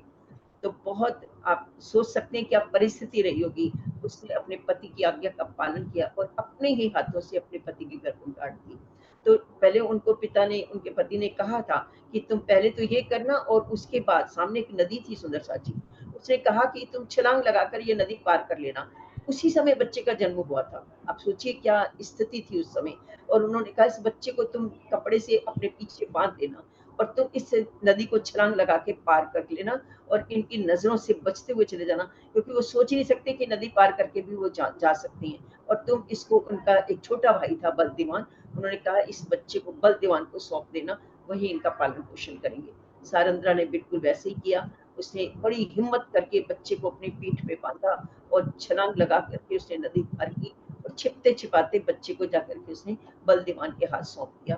तो बहुत आप सोच सकते हैं क्या परिस्थिति रही होगी। उसने अपने पति की आज्ञा का पालन किया और अपने ही हाथों से अपने पति की गर्दन काट दी। तो पहले उनके पति ने कहा था कि तुम पहले तो ये करना, और उसके बाद सामने एक नदी थी सुंदर साची, उसने कहा कि तुम छलांग लगाकर ये नदी पार कर लेना। उसी समय बच्चे का जन्म हुआ था। आप सोचिए क्या स्थिति थी उस समय। और उन्होंने कहा इस बच्चे को तुम कपड़े से अपने पीछे बांध देना और तुम इस नदी को छलांग लगा के पार कर लेना और इनकी नजरों से बचते हुए चले जाना, क्योंकि वो सोच ही नहीं सकते कि नदी पार करके भी वो जा सकती हैं। और तुम इसको, उनका एक छोटा भाई था बलदेवान, उन्होंने कहा इस बच्चे को बलदेवान को सौंप देना, वही इनका पालन पोषण करेंगे। सारंद्रा ने बिल्कुल वैसे ही किया। उसने बड़ी हिम्मत करके बच्चे को अपनी पीठ पे बांधा और छलांग लगा करके उसने नदी पार की और छिपते छिपाते बच्चे को जाकर के उसने बलदेवान के हाथ सौंप दिया।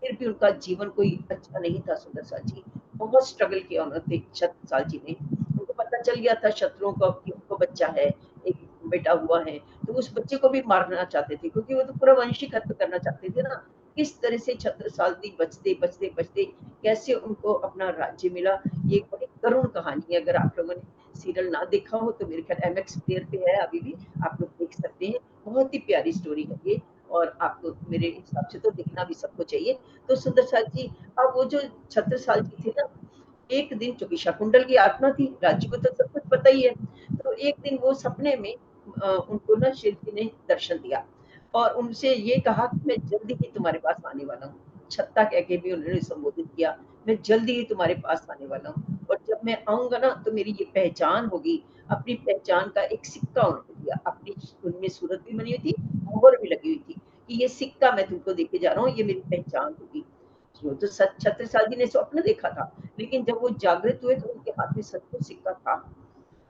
फिर भी उनका जीवन कोई अच्छा नहीं था सुंदर साल जी। बहुत स्ट्रगल किया उन्होंने छत्रसाल जी ने। उनको पता चल गया था शत्रुओं को कि उनको बच्चा है, एक बेटा हुआ है, तो उस बच्चे को भी मारना चाहते थे, क्योंकि वो तो पूरा वंशी खत्म करना चाहते थे ना। किस तरह से छत्रसाल जी बचते बचते बचते कैसे उनको अपना राज्य मिला, ये एक बड़ी करुण कहानी है। अगर आप लोगों ने सीरियल ना देखा हो तो मेरे ख्याल MX प्लेयर पे है अभी भी, आप लोग देख सकते हैं। बहुत ही प्यारी स्टोरी है ये, और आपको मेरे हिसाब से तो देखना भी सबको चाहिए। तो सुंदर साल जी, अब वो जो छत्रसाल जी थे ना, एक दिन चूंकि शकुंतल की आत्मा थी, राज्य को तो सब कुछ पता ही है, तो एक दिन वो सपने में उनको ना शिव जी ने दर्शन दिया और उनसे ये कहा कि मैं जल्दी ही तुम्हारे पास आने वाला हूँ। छत्ता कह के भी उन्होंने संबोधित किया, मैं जल्दी ही तुम्हारे पास आने वाला हूँ, और जब मैं आऊंगा ना तो मेरी ये पहचान होगी। अपनी पहचान का एक सिक्का उनको दिया, अपनी उनमें सूरत भी बनी हुई थी, मोहर भी लगी हुई थी कि ये सिक्का मैं तुमको देके जा रहा हूँ, ये मेरी पहचान होगी। वो तो छत्रसाल जी ने स्वप्न देखा था, लेकिन जब वो जागृत हुए तो उनके हाथ में सचमुच सिक्का था।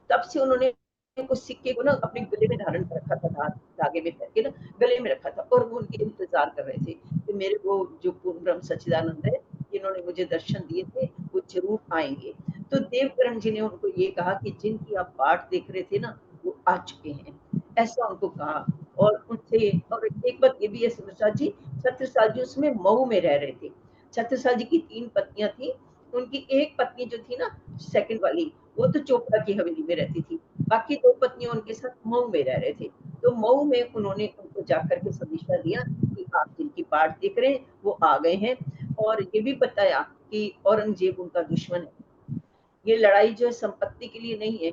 तब से उन्होंने उस सिक्के को ना अपने गले में धारण कर रखा था, धागे में करके ना गले में रखा था, और वो उनके इंतजार कर रहे थे कि मेरे वो जो पूर्ण ब्रह्म सच्चिदानंद है, जिन्होंने मुझे दर्शन दिए थे, वो जरूर आएंगे। तो देवकरण जी ने उनको ये कहा कि जिनकी आप बाट देख रहे थे ना, वो आ चुके हैं, ऐसा उनको कहा। और उनसे, और एक बात ये भी है छत्रसाल जी, छत्रसाल जी उसमें मऊ में रह रहे थे। छत्रसाल जी की 3 पत्नियां थी, उनकी एक पत्नी जो थी ना, सेकंड वाली, वो तो चोपड़ा की हवेली में रहती थी, बाकी 2 पत्नियां उनके साथ मऊ में रह रहे थे। तो मऊ में उन्होंने उनको जाकर के संदेशा दिया कि आप जिनकी बाट देख रहे हैं वो आ गए हैं, और ये भी बताया कि औरंगजेब उनका दुश्मन है। ये लड़ाई जो है संपत्ति के लिए नहीं है,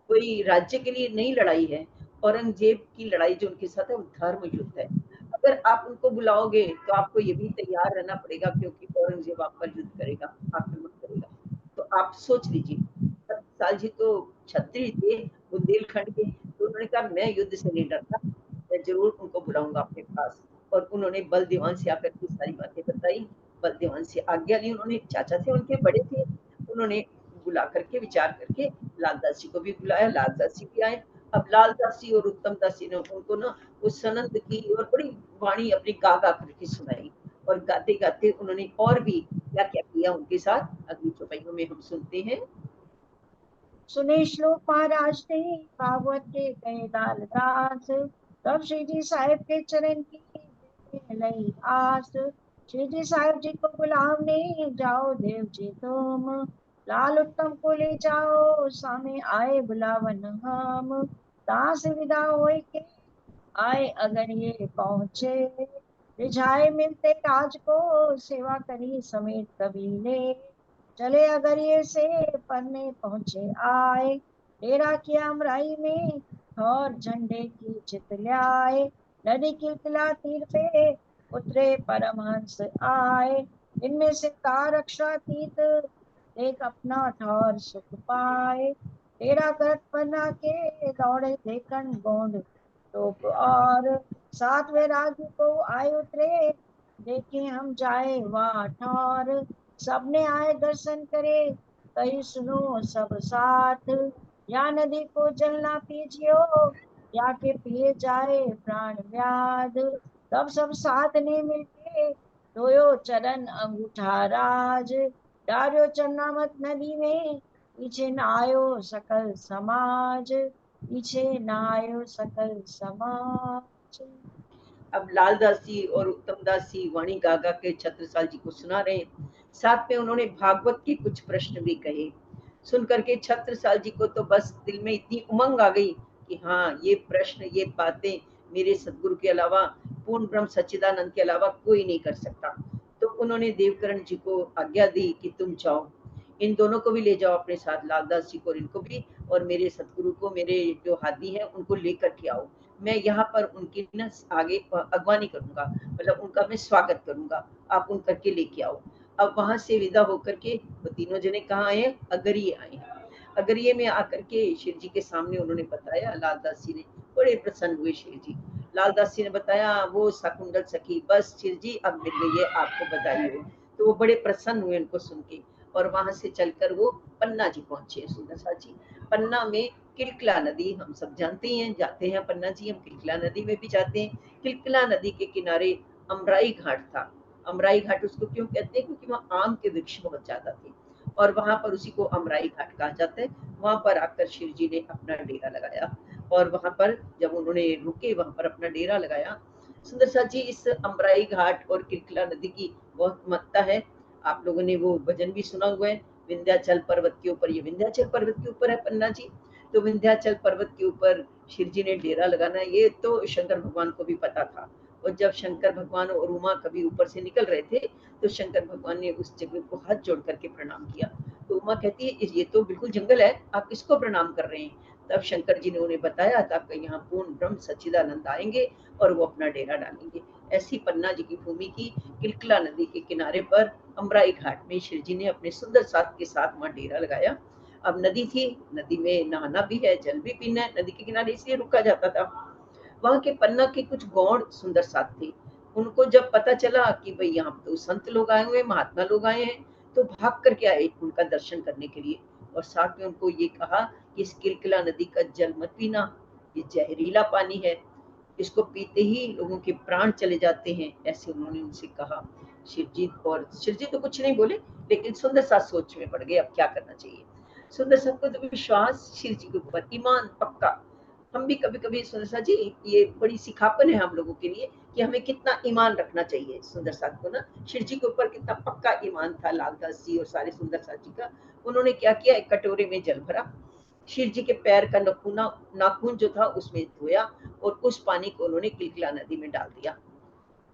कोई राज्य के लिए नहीं लड़ाई है। औरंगजेब की लड़ाई जो उनके साथ है वो धर्म युद्ध है। अगर आप उनको बुलाओगे तो आपको ये भी तैयार रहना पड़ेगा, क्योंकि औरंगजेब आप पर युद्ध करेगा, आक्रमण करेगा। तो आप सोच लीजिए, छत्रसाल जी तो क्षत्रिय थे बुंदेलखंड के, तो उन्होंने कहा मैं युद्ध से नहीं डरता, मैं जरूर उनको बुलाऊंगा अपने पास। और उन्होंने बलदेवान से आकर के सारी बातें बताई, बलदेवान से आज्ञा ली उन्होंने, चाचा थे उनके, बड़े थे, उन्होंने बुला करके विचार करके लालदास जी को भी बुलाया, लालदास जी भी आए। अब लालदास जी और उत्तम दास जी ने उनको ना उस सनंद की और बड़ी वाणी अपनी गा गा करके सुनाई, और गाते गाते उन्होंने और भी क्या क्या किया उनके साथ अगली चौपाइयों में हम सुनते हैं। सुने श्लोक महाराज ने भागवत के कहे लालदास, तब श्री जी साहिब के चरण की लई आस। श्री जी साहिब जी को बुलावने जाओ देव जी तुम, लाल उत्तम को ले जाओ सामे आए बुलावन हम। दास विदा होए के आए अगर ये पहुँचे, रिझाए मिलते राज को सेवा करी समेत कबीले। चले अगर ये से पन्ने पहुँचे आए, डेरा किया अमराई में और झंडे की चित ल्याए। नदी की तिला तीर पे उतरे परमहंस आए, इनमें से तारक्षातीत देख अपना ठौर सुख पाए। डेरा करत बना के दौड़े देखन गोंड तो और, सातवें राजू को आए उतरे देखे हम जाए वहाँ ठौर। सबने आए दर्शन करे कही सुनो सब साथ, या नदी को जल ना पीजियो, या के पिए जाए प्राण व्याध। तब सब साथ ने मिलके धोयो चरण अंगूठा राज। डार्यो चरना मत नदी में, पीछे नहायो सकल समाज, पीछे नहायो सकल समाज। अब लालदास जी और उत्तम दास जी वाणी गागा के छत्रसाल जी को सुना रहे हैं। साथ में उन्होंने भागवत के कुछ प्रश्न भी कहे। सुन करके छत्रसाल जी को तो बस दिल में इतनी उमंग आ गई कि हाँ, ये प्रश्न, ये बातें मेरे सदगुरु के अलावा, पूर्ण ब्रह्म सच्चिदानंद के अलावा कोई नहीं कर सकता। तो उन्होंने देवकरण जी को आज्ञा दी कि तुम जाओ, इन दोनों को भी ले जाओ अपने साथ, लालदास जी को और इनको भी, और मेरे सदगुरु को, मेरे जो हाथी है उनको लेकर के आओ। मैं यहाँ पर उनकी ना आगे अगवानी करूंगा, मतलब उनका मैं स्वागत करूंगा, आप उन करके लेके आओ। अब वहां से विदा होकर के वो तीनों जने कहाँ आए हैं? अगरिये आए हैं। अगरिये में आकर के शिव जी के सामने उन्होंने बताया, लालदास जी ने, बड़े प्रसन्न हुए शिव जी। लालदास जी ने बताया वो शकुंडल सखी बस शिव जी अब मिल गई है, आपको बधाई हो। तो वो बड़े प्रसन्न हुए उनको सुन के, और वहां से चलकर वो पन्ना जी पहुंचे। सुंदरसा जी पन्ना में किलकिला नदी हम सब जानते हैं, जाते हैं पन्ना जी, हम किलकिला नदी में भी जाते हैं। किलकिला नदी के किनारे अमराई घाट था। अमराई घाट उसको क्यों कहते हैं? क्योंकि वहाँ आम के वृक्ष बहुत ज्यादा थे, और वहां पर उसी को अमराई घाट कहा जाता है। वहां पर आकर शिव जी ने अपना डेरा लगाया, और वहां पर जब उन्होंने रुके, वहां पर अपना डेरा लगाया। सुंदर सा जी इस अमराई घाट और किलकिला नदी की बहुत महत्ता है। आप लोगों ने वो भजन भी सुना हुआ है, विंध्याचल पर्वत के ऊपर, ये विंध्याचल पर्वत के ऊपर है पन्ना जी। तो विंध्याचल पर्वत के ऊपर शिव जी ने डेरा लगाना, ये तो शंकर भगवान को भी पता था। और जब शंकर भगवान और उमा कभी ऊपर से निकल रहे थे, तो शंकर भगवान ने उस जगह को हाथ जोड़ करके प्रणाम किया। तो उमा कहती है ये तो बिल्कुल जंगल है, आप किसको प्रणाम कर रहे हैं? तब शंकर जी ने उन्हें बताया था कि यहाँ पूर्ण ब्रह्म सच्चिदानंद आएंगे और वो अपना डेरा डालेंगे। ऐसी पन्ना जी की भूमि की किलकिला नदी के किनारे पर अमराई घाट में शिव जी ने अपने सुंदर साथ के साथ वहां डेरा लगाया। अब नदी थी, नदी में नहाना भी है, जल भी पीना है, नदी के किनारे इसलिए रुका जाता था। वहां के पन्ना के कुछ गौड़ सुंदर साथ थे। उनको जब पता चला कि भाई यहाँ तो संत लोग आए हुए, महात्मा लोग आए हैं, तो भाग करके आए उनका दर्शन करने के लिए। और साथ में उनको ये कहा कि इस किलकिला नदी का जल मत पीना, ये जहरीला पानी है, इसको पीते ही लोगों के प्राण चले जाते हैं, ऐसे उन्होंने उनसे कहा। शिवजी और शिवजी तो कुछ नहीं बोले, लेकिन सुंदर साथ सोच में पड़ गए अब क्या करना चाहिए। सुंदर साथ को तो विश्वास शिव जी के ऊपर, ईमान पक्का। हम भी कभी कभी सुंदर साथ जी, ये बड़ी सिखापन है हम लोगों के लिए कि हमें कितना ईमान रखना चाहिए। सुंदर साथ को ना शिव जी के ऊपर कितना पक्का ईमान था लालदास जी और सारे सुंदर साथ जी का। उन्होंने क्या किया, एक कटोरे में जल भरा, शिव जी के पैर का नाखून जो था उसमें धोया, और उस पानी को उन्होंने किलकिला नदी में डाल दिया।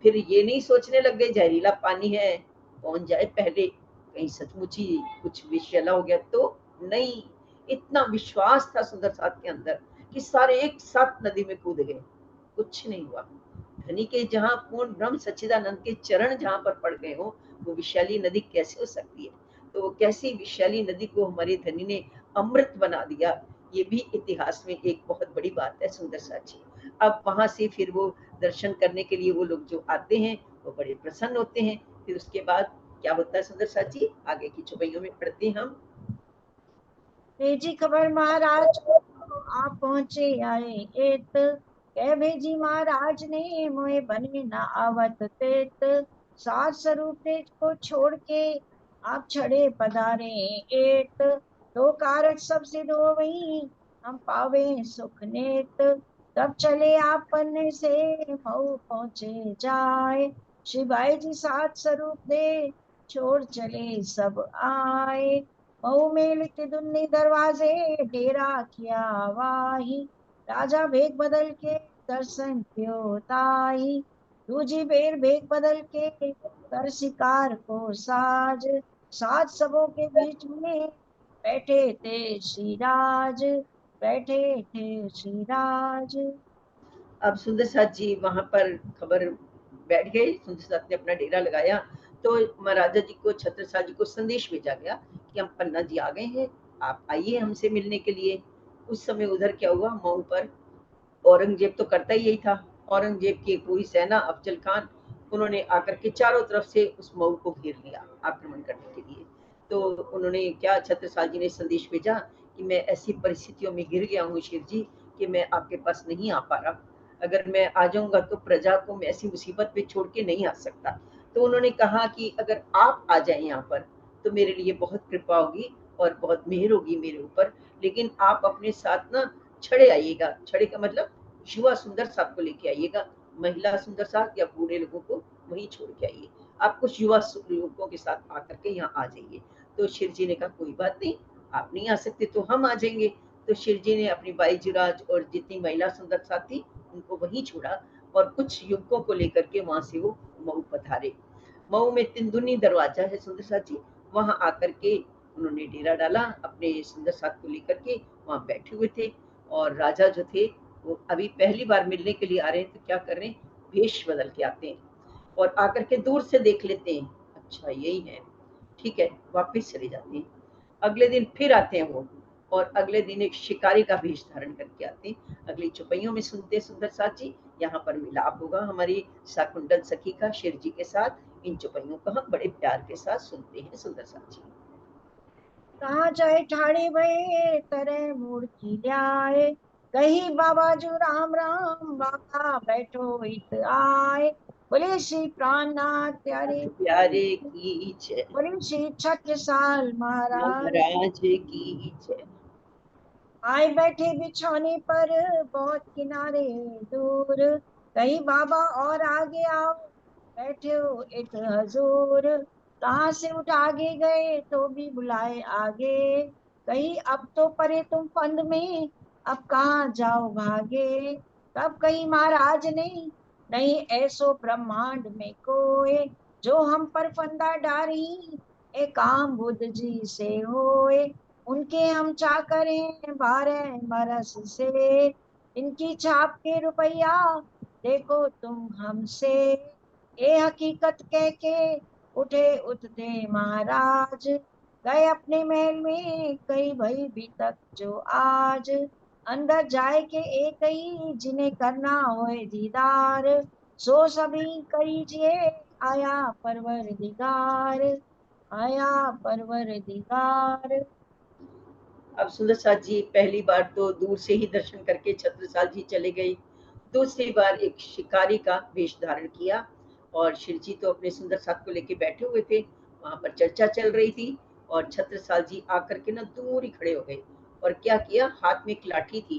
फिर ये नहीं सोचने लग गए जहरीला पानी है, कौन जाए पहले, कहीं सचमुच ही कुछ विषैला हो गया तो नहीं। इतना विश्वास था सुंदर साथ के अंदर कि सारे एक साथ नदी में कूद गए, कुछ नहीं हुआ। धनी के जहाँ पूर्ण ब्रह्म सच्चिदानंद के चरण जहाँ पर पड़ गए हो, वो विशाली नदी कैसे हो सकती है? तो वो कैसी विशाली नदी को हमारे धनी ने अमृत बना दिया, ये भी इतिहास में एक बहुत बड़ी बात है सुंदर साची। अब वहां से फिर वो दर्शन करने के लिए वो लोग जो आते हैं वो बड़े प्रसन्न होते हैं। फिर उसके बाद क्या होता है सुंदर साची, आगे की चौपाइयों में पढ़ते हैं हम। भेजी खबर महाराज को, आप पहुंचे आए एत। कह भेजी महाराज ने, मोए बने न आवत तेत। सात स्वरूप तेज को छोड़ के, आप छड़े पधारे एत। तो कारज सब सिद्ध हो वही, हम पावे सुख नेत। तब चले आप पन्ने से, मऊ पहुंचे जाए। शिवाय जी सात स्वरूप दे, छोड़ चले सब आए। मऊ में लिखे दुन्नी दरवाजे, डेरा किया वाही। राजा भेग बदल के, दर्शन क्यों ताही। दूजी बेर भेग बदल के, कर शिकार को साज। सात सबों के बीच में, बैठे थे श्रीराज, बैठे थे श्रीराज। अब सुंदर साथ जी वहां पर खबर बैठ गए, सुंदर साथ ने अपना डेरा लगाया। तो महाराजा जी को, छत्रसाल जी को संदेश भेजा गया कि हम पन्ना जी आ गए हैं, आप आइए हमसे मिलने के लिए। उस समय उधर क्या हुआ, मऊ पर औरंगजेब तो करता ही यही था। औरंगजेब की पूरी सेना, अफजल खान, उन्होंने आकर के चारों तरफ से उस मऊ को घेर लिया आक्रमण करने के लिए। तो उन्होंने क्या, छत्रसाल जी ने संदेश भेजा कि मैं ऐसी परिस्थितियों में गिर गया हूँ शिव जी कि मैं आपके पास नहीं आ पा रहा, अगर मैं आ जाऊंगा तो प्रजा को मैं ऐसी मुसीबत में छोड़ के नहीं आ सकता। तो उन्होंने कहा कि अगर आप आ जाएं यहाँ पर तो मेरे लिए बहुत कृपा होगी और बहुत मेहर होगी मेरे ऊपर, लेकिन आप अपने साथ ना छड़े आइएगा। छड़े का मतलब युवा सुंदर साथ को लेके आइएगा, महिला सुंदर साथ या बूढ़े लोगों को वहीं छोड़ के आइए, आप कुछ युवा लोगों के साथ आकर के यहाँ आ जाइए। तो शिव जी ने कहा कोई बात नहीं, आप नहीं आ सकते तो हम आ जाएंगे। तो शिव जी ने अपनी बाईजुराज और जितनी महिला सुंदर साथ थी उनको वहीं छोड़ा और कुछ युवकों को लेकर के वहां से वो मऊ पधारे। मऊ में तिंदुनी दरवाजा है सुंदर साथ जी, वहां आकर के उन्होंने डेरा डाला, अपने सुंदर साथ को लेकर के वहां बैठे हुए थे। और राजा जो थे वो अभी पहली बार मिलने के लिए आ रहे हैं, तो क्या कर रहे हैं, भेष बदल के आते हैं और आकर के दूर से देख लेते हैं, अच्छा यही है, ठीक है, वापिस चले जाते हैं। अगले दिन फिर आते हैं वो, और अगले दिन एक शिकारी का भेष धारण करके आते हैं। अगली चौपाइयों में सुनते हैं सुंदर साथ जी, यहाँ पर मिलाप होगा हमारी शाकुंतल सखी का शिव जी के साथ। इन चौपाइयों को हम बड़े प्यार के साथ सुनते हैं सुंदर साथ जी। कहाँ जाए ठाणे भये करे मूर्ति ल्याए, कही बाबा जो राम राम बाबा बैठो इत आए। बोले श्री प्राणनाथ प्यारे प्यारे की जय, बोले श्री छत्रसाल महाराज महाराज की जय। आए बैठे बिछौने पर बहुत किनारे दूर, कहीं बाबा और आगे आओ बैठे हो एक हजूर। कहाँ से उठ आगे गए तो भी बुलाए आगे, कहीं अब तो परे तुम फंद में अब कहाँ जाओ भागे। तब कहीं महाराज नहीं नहीं ऐसो ब्रह्मांड में कोई, जो हम पर फंदा डारी ए काम बुद्ध जी से होए। उनके हम चाकरें 12 बरस से, इनकी छाप के रुपया देखो तुम हमसे। ये हकीकत कह के उठे उठते महाराज, गए अपने महल में कई भई भी तक जो आज। अंदर जाए के एक ही जिन्हें करना होए दीदार, सो सभी करीजिए आया परवरदिगार, आया परवरदिगार। अब सुंदर साथ जी पहली बार तो दूर से ही दर्शन करके छत्रसाल जी चले गए, दूसरी बार एक शिकारी का वेश धारण किया और शिव जी तो अपने सुंदर साथ को लेके बैठे हुए थे, वहां पर चर्चा चल रही थी और छत्रसाल जी आकर के ना दूर ही खड़े हो गए और क्या किया, हाथ में एक लाठी थी,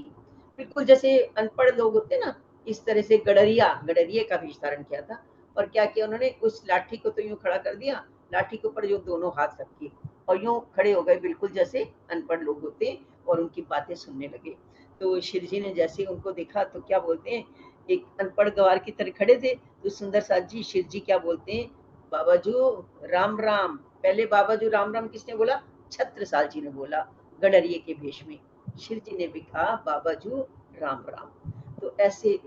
बिल्कुल जैसे अनपढ़ लोग होते ना, इस तरह से गडरिये का वेश धारण किया था। और क्या किया उन्होंने, उस लाठी को तो यूं खड़ा कर दिया, लाठी के ऊपर जो दोनों हाथ रखे और यूं खड़े हो गए बिल्कुल जैसे अनपढ़ लोग होते और उनकी बातें सुनने लगे। तो शिव जी ने जैसे उनको देखा तो क्या बोलते हैं, एक अनपढ़ गवार की तरह खड़े थे, तो सुंदर साथ जी शिव जी क्या बोलते हैं, बाबा जो राम राम। पहले बाबा जो राम राम किसने बोला, छत्रसाल जी ने बोला गडरिये के भेष में। शिव जी ने भी कहा बाबा जो राम राम। तो ऐसे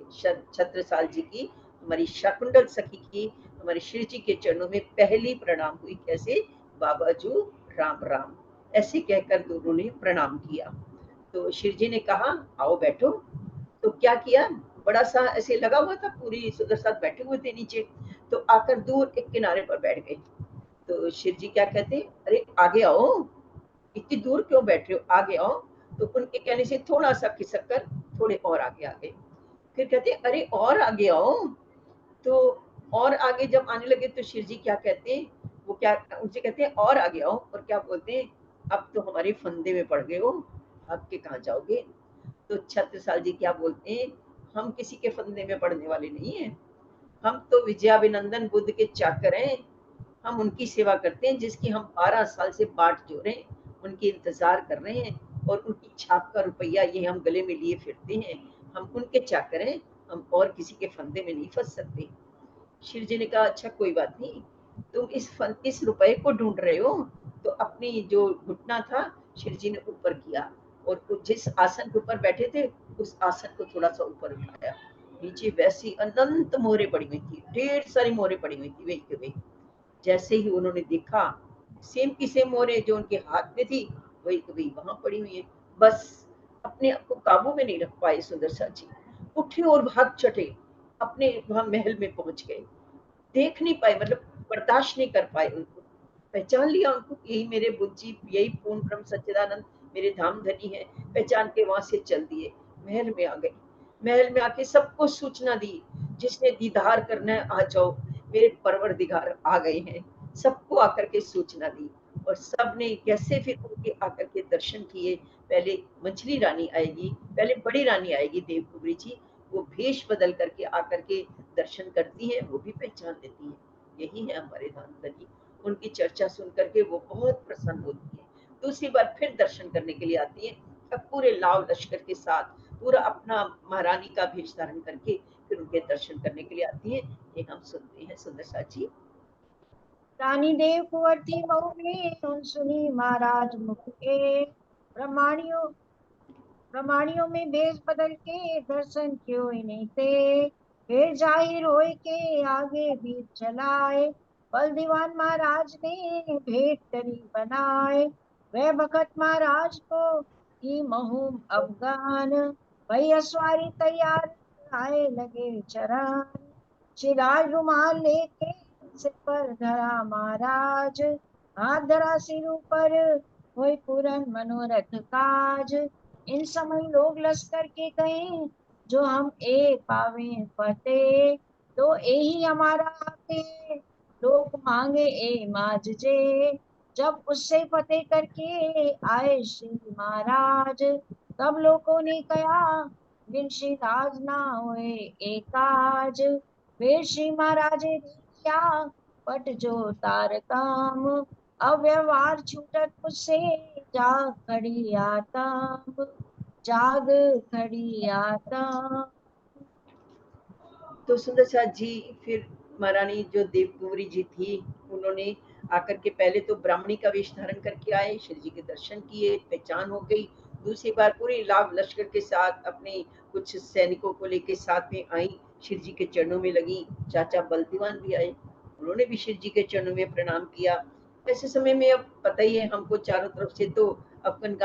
छत्रसाल जी की, हमारी शाकुंतल सखी की, हमारे शिव जी के चरणों में पहली प्रणाम हुई, कैसे, बाबा जो राम राम, ऐसे कहकर दोनों ने प्रणाम किया। तो शिव जी ने कहा आओ बैठो। तो क्या किया, बड़ा सा ऐसे लगा हुआ था, पूरी सुंदर साथ बैठे हुए थे नीचे, तो आकर दूर एक किनारे पर बैठ गए। तो शिव जी क्या कहते, अरे आगे आओ, इतनी दूर क्यों बैठ रहे हो, आगे आओ। तो उनके कहने से थोड़ा सा खिसक कर थोड़े और आगे आ गए। फिर कहते अरे और आगे आओ। तो और आगे जब आने लगे तो शिव जी क्या कहते हैं, वो क्या उनसे कहते हैं और आगे आओ, और क्या बोलते हैं, अब तो हमारे फंदे में पड़ गए हो, अब के कहाँ जाओगे। तो छत्रसाल जी क्या बोलते हैं, हम किसी के फंदे में पड़ने वाले नहीं है, हम तो विजयाभिनंदन बुद्ध के चाकर हैं, हम उनकी सेवा करते हैं जिसकी हम 12 साल से बाट जो रहे हैं, उनकी इंतजार कर रहे हैं और उनकी छाप का रुपया ये हम गले में लिए फिरते हैं, हम उनके चाकर हैं, हम और किसी के फंदे में नहीं फंस सकते। शिव जी ने कहा अच्छा कोई बात नहीं, तुम इस रुपए को ढूंढ रहे हो, तो अपनी जो घुटना था शिव जी ने ऊपर किया और जिस आसन के ऊपर बैठे थे उस आसन को थोड़ा सा ऊपर उठाया, नीचे वैसी अनंत मोहरें पड़ी हुई थी, ढेर सारी मोहरें पड़ी हुई थी वही के वही। जैसे ही उन्होंने देखा, सेम की सेम मोहरें जो उनके हाथ में थी वही के वही वहां पड़ी हुई है। बस अपने आप को काबू में नहीं रख पाए सुंदर सा जी, उठे और भाग चटे, अपने वहां महल में पहुंच गए, देख नहीं पाए, मतलब बर्दाश्त नहीं कर पाए उनको, पहचान लिया उनको, यही मेरे बुज्जी, यही पूर्ण ब्रह्म सच्चिदानंद मेरे धाम धनी है। पहचान के वहां से चल दिए, महल में आ गई। महल में आके सबको सूचना दी, जिसने दीदार करना है आ जाओ, मेरे परवरदिगार आ गए हैं। सबको आकर के सूचना दी, और सबने कैसे फिर उनके आकर के दर्शन किए। पहले मछली रानी आएगी, पहले बड़ी रानी आएगी देवकुमारी जी, वो भेष बदल करके आकर के दर्शन करती है, वो भी पहचान देती है, यही है हमारे धाम धनी। उनकी चर्चा सुन करके वो बहुत प्रसन्न होती है। दूसरी बार फिर दर्शन करने के लिए आती है, अब पूरे लाव लश्कर के साथ, पूरा अपना महारानी का भेष धारण करके फिर उनके दर्शन करने के लिए आती है। ये हम सुनते हैं सुंदर साची। रानी देव कुंवर थी महु में, सुन सुनी महाराज मुख के। ब्रह्माणियों ब्रह्माणियों में भेष बदल के दर्शन क्यों नहीं थे। फिर जाहिर होए के आगे बीच चलाए, बल दीवान महाराज ने भेंट करी बनाए। वह बखत महाराज को की महूम अफगान, वही अस्वारी तैयार आए लगे चरण। शिराज रुमाल लेके सिर पर धरा महाराज, हाथ धरा सिर ऊपर होई पूरन मनोरथ काज। इन समय लोग लश्कर के कहें, जो हम ए पावे फतेह, तो यही हमारा आके लोग मांगे ए माज जे। जब उससे फतेह करके आए श्री महाराज, तब लोगों ने कहा बिन श्री राज ना होए एकाज। वे श्री महाराज ने किया पट जो तार काम, अव्यवहार छूटत मुझसे जाग खड़ी आता, जाग खड़ी आता। तो सुंदर साथ जी फिर महारानी जो देवकुमारी जी थी, उन्होंने आकर के पहले तो ब्राह्मणी का वेश धारण करके आए, श्री जी के दर्शन किए, पहचान हो गई। दूसरी बार पूरी लाभ लश्कर के साथ अपने कुछ सैनिकों को लेके साथ में आई, श्री जी के चरणों में लगी। चाचा बलदीवान भी आए, उन्होंने भी श्री जी के चरणों में प्रणाम किया। ऐसे समय में अब पता ही है हमको, चारों तरफ से तो अफगन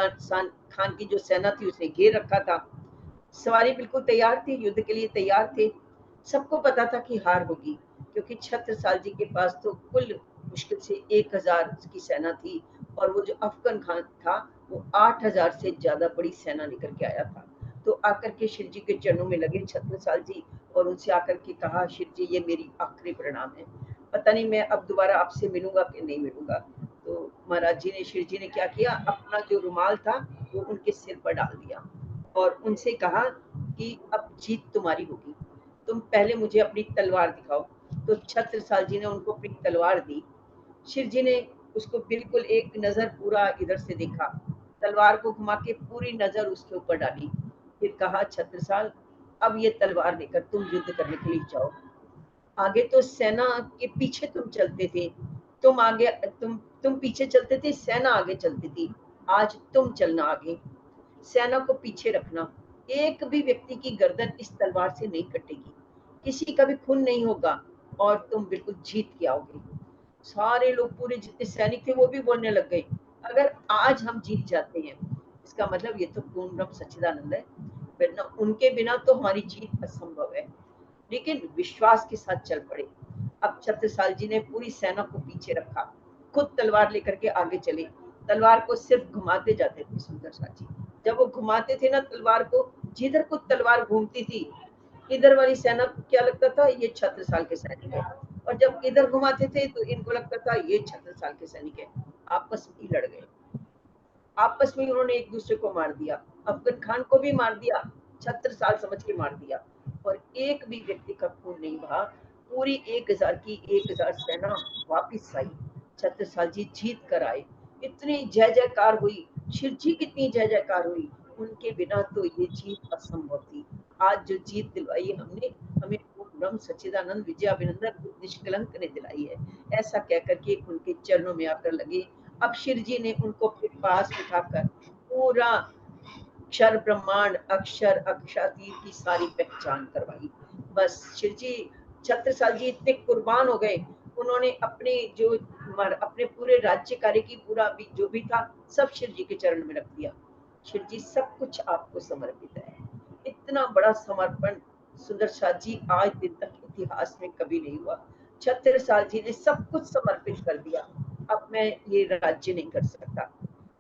खान की जो सेना थी उसने घेर रखा था। सवारी बिल्कुल तैयार थी, युद्ध के लिए तैयार थे। सबको पता था कि हार होगी, क्योंकि छत्रसाल जी के पास तो कुल मुश्किल से 1000 की सेना थी, और वो जो अफगन खान था वो 8000 से ज्यादा बड़ी सेना लेकर के आया था। तो आकर के शिव जी के चरणों में लगे छत्रसाल जी, और उनसे आकर के कहा, शिव जी ये मेरी आखिरी प्रणाम है, पता नहीं मैं अब दोबारा आपसे मिलूंगा कि नहीं मिलूंगा। तो महाराज जी ने, शिव जी ने क्या किया, अपना जो रुमाल था वो उनके सिर पर डाल दिया, और उनसे कहा कि अब जीत तुम्हारी होगी, तुम पहले मुझे अपनी तलवार दिखाओ। तो छत्रसाल जी ने उनको अपनी तलवार दी। शिव जी ने उसको बिल्कुल एक नजर पूरा इधर से देखा, तलवार को घुमा के पूरी नजर उसके ऊपर डाली, फिर कहा, छत्रसाल अब ये तलवार लेकर तुम युद्ध करने के लिए जाओ। आगे तो सेना के पीछे तुम चलते थे, तुम आगे तुम पीछे चलते थे, सेना आगे चलती थी, आज तुम चलना आगे, सेना को पीछे रखना। एक भी व्यक्ति की गर्दन इस तलवार से नहीं कटेगी, किसी का भी खून नहीं होगा, और तुम बिल्कुल जीत के आओगे। सारे लोग, पूरे जितने सैनिक थे वो भी बोलने लग गए, अगर आज हम जीत जाते हैं, इसका मतलब ये तो पूर्ण ब्रह्म सच्चिदानंद है, वरना उनके बिना तो हमारी जीत असंभव है। लेकिन विश्वास के साथ चल पड़े। अब छत्रसाल जी ने पूरी सेना को पीछे रखा, खुद तलवार लेकर के आगे चले। तलवार को सिर्फ घुमाते जाते थे सुंदर साथ जी। जब वो घुमाते थे ना तलवार को, जिधर को तलवार घूमती थी, इधर वाली सेना को क्या लगता था, ये छत्रसाल के सैनिक है, और जब इधर घुमाते थे तो इनको लगता था ये छत्रसाल के सैनिक है। आपस में ही लड़ गए, आपस में उन्होंने एक दूसरे को मार दिया, अफगन खान को भी मार दिया, छत्रसाल समझ के मार दिया, और एक भी व्यक्ति का खून नहीं बहा। पूरी 1000 की 1000 सेना वापिस आई, छत्रसाल जी जीत कर आए। इतनी जय जयकार हुई, शिव जी कितनी जय जयकार हुई, उनके बिना तो ये जीत असंभव थी। आज जो जीत दिलवाई हमने, हमें ब्रह्म सच्चिदानंद विजयाभिनंदन निष्कलंक ने दिलाई है। ऐसा कहकर के उनके चरणों में आकर लगे। अब शिव जी ने उनको अपने पास बिठाकर पूरा अक्षर ब्रह्मांड, अक्षर अक्षातीत की सारी पहचान करवाई। बस शिव जी, छत्रसाल जी इतने कुर्बान हो गए, उन्होंने अपने पूरे राज्य कार्य की पूरा भी जो भी था सब शिव जी के चरण में रख दिया। शिव जी सब कुछ आपको समर्पित है। इतना बड़ा समर्पण सुंदर साथ जी आज दिन तक इतिहास में कभी नहीं हुआ। छत्रसाल जी ने सब कुछ समर्पित कर दिया, अब मैं ये राज्य नहीं कर सकता,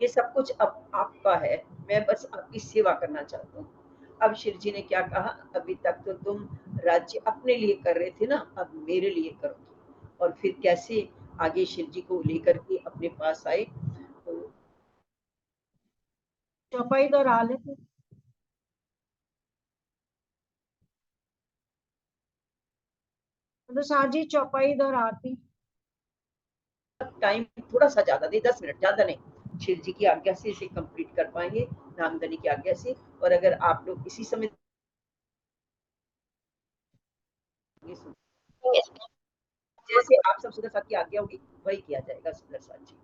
ये सब कुछ अब आपका है, मैं बस आपकी सेवा करना चाहता हूँ। अब शिव जी ने क्या कहा, अभी तक तो तुम राज्य अपने लिए कर रहे थे ना, अब मेरे लिए करोगे। और फिर कैसे आगे शिव जी को लेकर के अपने पास आए। तो चौपाई दोहरा लेते। तो साजी चौपाई दोहराती। टाइम थोड़ा सा ज्यादा दे, 10 मिनट, ज्यादा नहीं। शिव जी की आज्ञा से इसे कंप्लीट कर पाएंगे, नामदनी की आज्ञा से। और अगर आप लोग इसी समय जैसे आप सब सुदर्शन की आज्ञा होगी वही किया जाएगा सुदर्शन जी।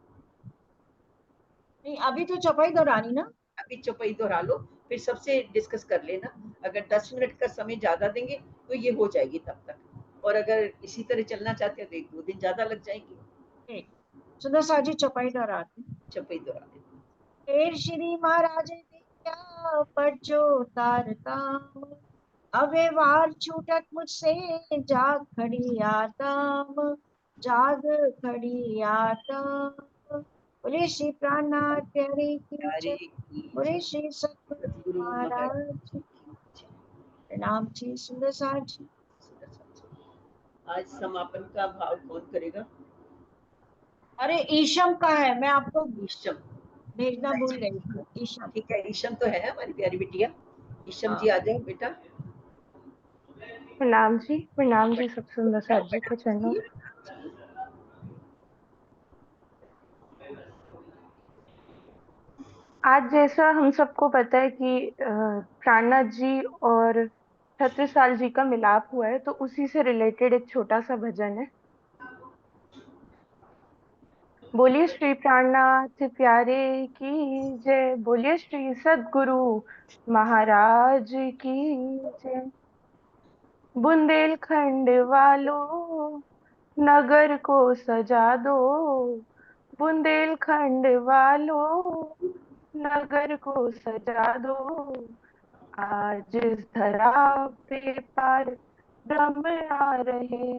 नहीं, अभी तो चौपाई दोहरानी ना। अभी चौपाई दोहरा लो, फिर सबसे डिस्कस कर लेना। अगर 10 मिनट का समय ज्यादा देंगे तो ये हो जाएगी तब तक, और अगर इसी तरह चलना चाहते हैं तो 1-2 दिन ज्यादा लग जाएंगे। ठीक, सुंदर साजी चौपाई दोहराती। चौपाई दोहरा देते। फिर श्री महाराज दिया परचो तारताम, अबे वार छूटत मुझसे जाग खड़ी आतम, जाग खड़ी आतम। बोले श्री प्राणनाथ प्यारे की प्यारे जय। की बोले जय। श्री सतगुरु सतगुरु महाराज महाराज की की जय। प्रणाम जी सुंदर साजी। सुदर्शन जी। आज समापन का भाव कौन करेगा। अरे ईशम का है, मैं आपको ईशम। भेजना भूल गई थी। ईशम, ठीक है, ईशम तो है हमारी प्यारी बिटिया। ईशम हाँ। जी आ जाओ बेटा। प्रणाम जी सब सुंदर सर जी के चरणों। आज जैसा हम सबको पता है कि प्राणनाथ जी और छत्रसाल जी का मिलाप हुआ है, तो उसी से रिलेटेड एक छोटा सा भजन है। बोलिए श्री प्राणनाथ प्यारे की जय, बोलिए श्री सद्गुरु महाराज की जय। बुंदेलखंड वालों नगर को सजा दो, बुंदेलखंड वालों नगर को सजा दो। आज इस धरा पे पार ब्रह्म आ रहे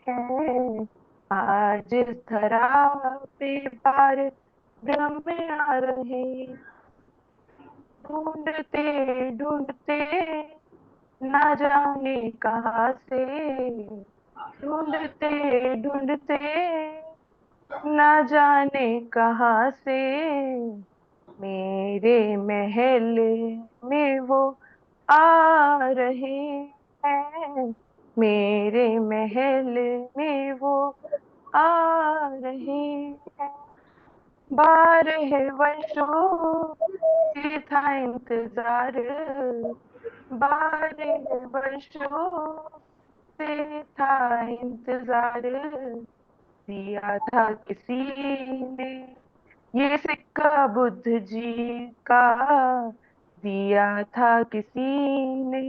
हैं, आज इस धरा पे पार ब्रह्म आ रहे। ढूंढते ढूंढते ना जाने कहाँ से, ढूंढते ढूंढते ना जाने कहाँ से, मेरे महल में वो आ रहे हैं, मेरे महल में वो आ रहे हैं। 12 वर्षों से था इंतजार, 12 वर्षों से था इंतजार, दिया था किसी ने ये सिक्का बुद्ध जी का, दिया था किसी ने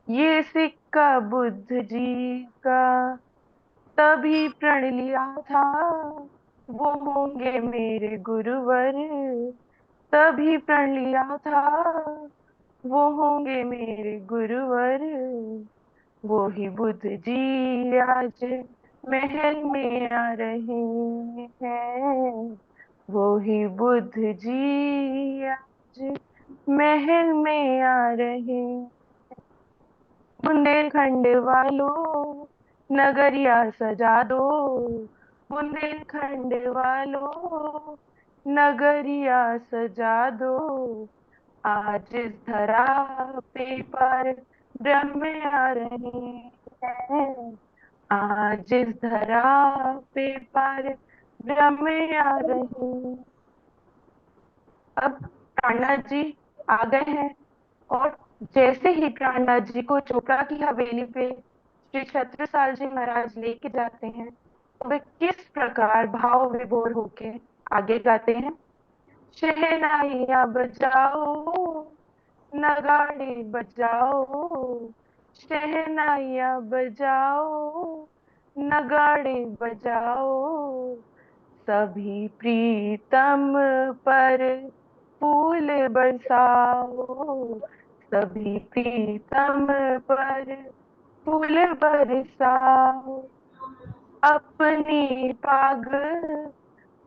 ये सिक्का बुद्ध जी का, तभी प्रण लिया था वो होंगे मेरे गुरुवर, तभी प्रण लिया था वो होंगे मेरे गुरुवर। वो ही बुद्ध जी आज महल में आ रहे हैं, वो ही बुद्ध जी आज महल में आ रहे हैं। बुंदेलखंड वालों नगरिया सजा दो, बुंदेलखंड वालों नगरिया सजा दो। आज इस धरा पे पर ब्रह्म आ रहे हैं, आज इस धरा पे पर ब्रह्म आ रहे हैं। अब प्राणनाथ जी आ गए हैं, और जैसे ही प्राणनाथ जी को चोपड़ा की हवेली पे श्री छत्रसाल जी महाराज लेके जाते हैं, तो वे किस प्रकार भाव विभोर होके आगे गाते हैं। शहनाइयां बजाओ नगाड़े बजाओ, शहनाइयां बजाओ नगाड़े बजाओ, सभी प्रीतम पर फूल बरसाओ, सभी प्रीतम पर फूल बरसाओ। अपनी पाग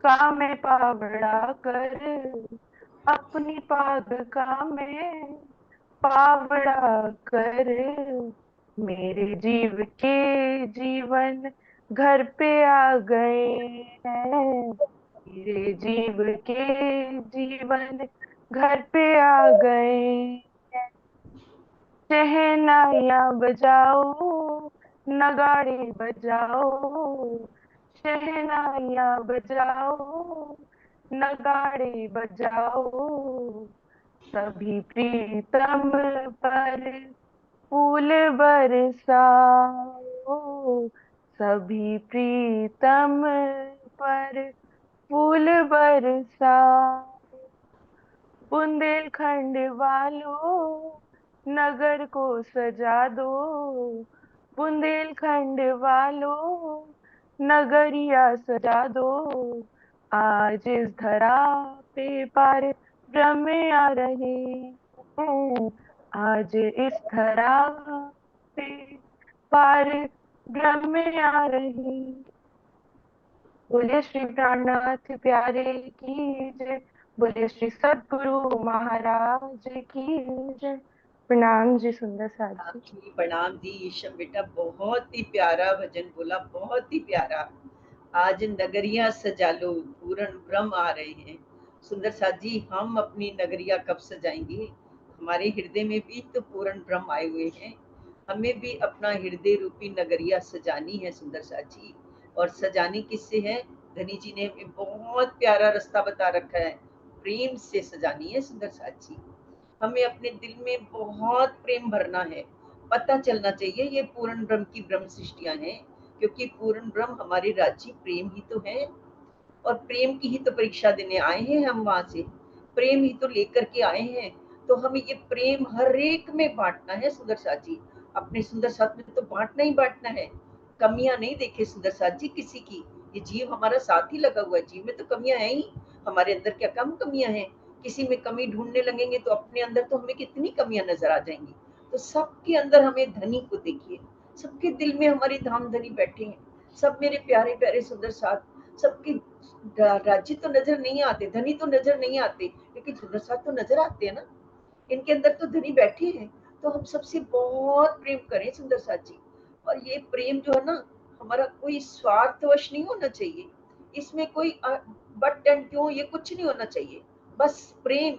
का में पावड़ा कर, अपनी पाग का में पावड़ा कर। मेरे जीव के जीवन घर पे आ गए हैं, मेरे जीव के जीवन घर पे आ गए हैं। शहनाइयाँ बजाओ, नगाड़े बजाओ, शहनाइयाँ बजाओ, नगाड़े बजाओ। सभी प्रीतम पर फूल बरसाओ, सभी प्रीतम पर फूल बरसाओ। बुंदेलखंड वालों, नगर को सजा दो, बुंदेलखंड वालों, नगरिया सजा दो। आज इस धरा पे पार ब्रह्म आ रहे हैं, आज इस धरा पे पार ब्रह्म आ रहे हैं। बोले श्री प्राणनाथ प्यारे की जय, बोले श्री सद्गुरु महाराज की जय। प्रणाम जी सुंदर साथ जी। आपकी प्रणाम दी ईशम बेटा, बहुत ही प्यारा भजन बोला, बहुत ही प्यारा। आज नगरिया सजा लो, पूर्ण ब्रह्म आ रहे हैं। सुंदर साथ जी, हम अपनी नगरिया कब सजाएंगे? हमारे हृदय में भी तो पूर्ण ब्रह्म आए हुए हैं, हमें भी अपना हृदय रूपी नगरिया सजानी है सुंदर साथ जी। और सजानी किससे है? धनी जी ने हमें बहुत प्यारा रास्ता बता रखा है, प्रेम से सजानी है सुंदर साथ जी। हमें अपने दिल में बहुत प्रेम भरना है। पता चलना चाहिए ये पूर्ण ब्रह्म की ब्रह्म सृष्टियां हैं, क्योंकि पूर्ण ब्रह्म हमारे राज्य प्रेम ही तो है, और प्रेम की ही तो परीक्षा देने आए हैं हम वहां से, प्रेम ही तो लेकर के आए हैं। तो हमें ये प्रेम हर एक में बांटना है सुंदर साथ जी, अपने सुंदर साथ में तो बांटना ही बांटना है। कमियां नहीं देखे सुंदर साथ जी किसी की, ये जीव हमारा साथ ही लगा हुआ है, जीव में तो कमियां है ही, हमारे अंदर क्या कम कमियां हैं? किसी में कमी ढूंढने लगेंगे तो अपने अंदर तो हमें कितनी कमियां नजर आ जाएंगी। तो सबके अंदर हमें धनी को देखिए, सबके दिल में हमारे धाम धनी बैठे हैं, सब मेरे प्यारे प्यारे सुंदर साथ। सबके राज्य तो नजर नहीं आते, धनी तो नजर नहीं आते, लेकिन सुंदर साथ तो नजर आते हैं ना, इनके अंदर तो धनी बैठे हैं। तो हम सबसे बहुत प्रेम करें सुंदर साथ जी। और ये प्रेम जो है ना, हमारा कोई स्वार्थवश नहीं होना चाहिए, इसमें कोई बट एंड क्यों ये कुछ नहीं होना चाहिए, बस प्रेम,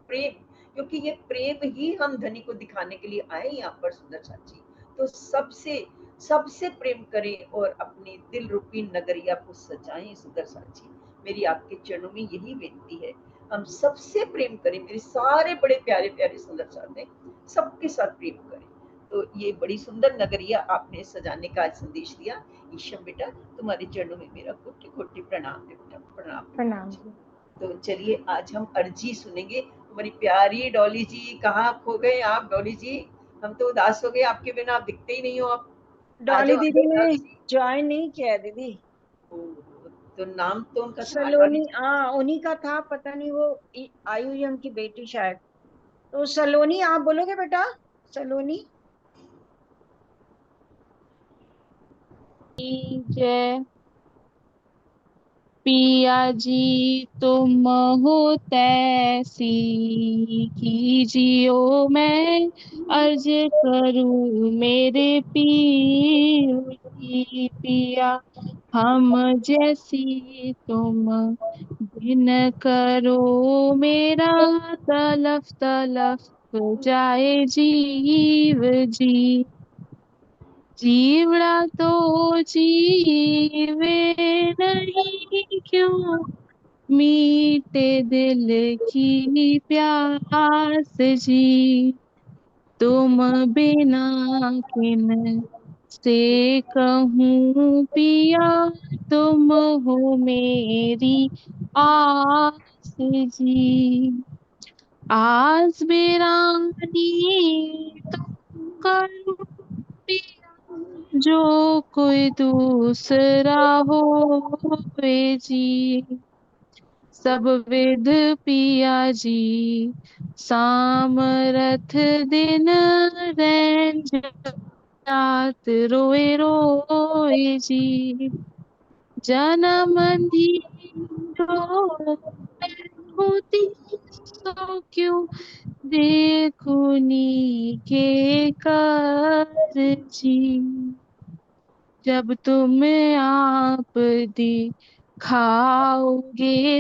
प्रेम। क्योंकि ये प्रेम ही हम धनी को दिखाने के लिए आए यहाँ पर सुंदर साथ जी। तो सबसे सबसे प्रेम करें और अपनी दिल रूपी नगरिया को सजाएं सुंदर साथ जी। मेरी आपके चरणों में यही विनती है, हम सबसे प्रेम करें, मेरे सारे बड़े प्यारे प्यारे सुंदर साथ हैं, सबके साथ प्रेम करें। तो ये बड़ी सुंदर नगरिया आपने सजाने का आज संदेश दिया। ईशम बेटा, तुम्हारे चरणों में मेरा कोटि कोटि प्रणाम है बेटा, प्रणाम। प्रणाम जी। तो चलिए आज हम अर्जी सुनेंगे। हमारी प्यारी डॉली जी, कहाँ खो गए आप डॉली जी? हम तो उदास हो गए, आपके बिना आप दिखते ही नहीं हो आप। आ डॉली जाओ दीदी ने डॉली जी। ज्वाइन नहीं किया दीदी। तो नाम तो उनका था डॉली सलोनी, जी। हाँ उन्हीं का था, पता नहीं वो आई हुई है उनकी बेटी शायद। तो सलोनी आप बोलोगे बेटा? सलोनी। जय। पिया जी तुम हो तैसी कीजियो, मैं अर्ज करूं मेरे पीर की। पिया हम जैसी तुम बिन करो, मेरा तलफ तलफ जाए जीव जी। जीवड़ा तो जीवे नहीं क्यों, मीटे दिल की प्यास जी। तुम बिना किन से कहूँ पिया, तुम हो मेरी आस जी। आस बेरानी तुम करो पिया, जो कोई दूसरा हो जी। सब विध पिया जी सामरथ दिन रैन रात रोए रोए जी। जन्म जो मैं होती सो क्यों देखूनी के कर जी। जब तुम आप दिखाओगे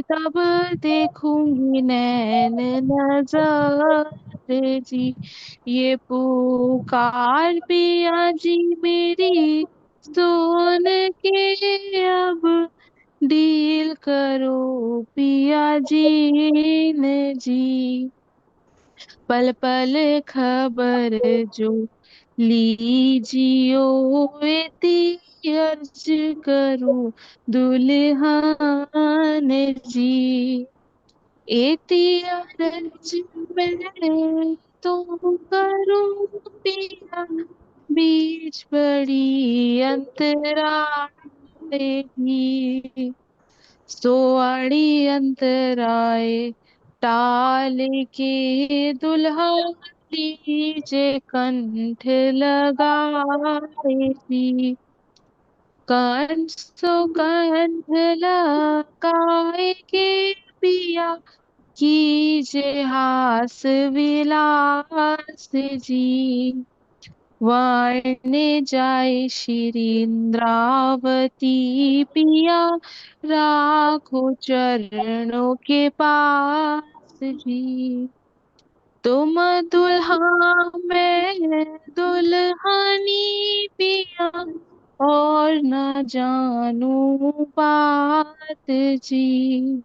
तब देखूंगी नैन नजर जी। ये पुकार पिया जी मेरी सुन के अब डील करो पिया जी ने जी। पल पल खबर जो लीजियो एती अर्ज करूं दुल्हन जी। एती अर्ज मैं तो करूं पिया बीच बड़ी अंतरा रहेगी। सोआड़ी अंतराए टाल के दुल्हा लीजे कंठ लगाएगी। कंठ सो कंठ लगाए के पिया कीजे हास विलास जी। वाणे जाए श्री इंद्रावती पिया राखो चरणों के पास जी। तुम दुल्हा मैं दुल्हनी पिया और न जानू बात जी।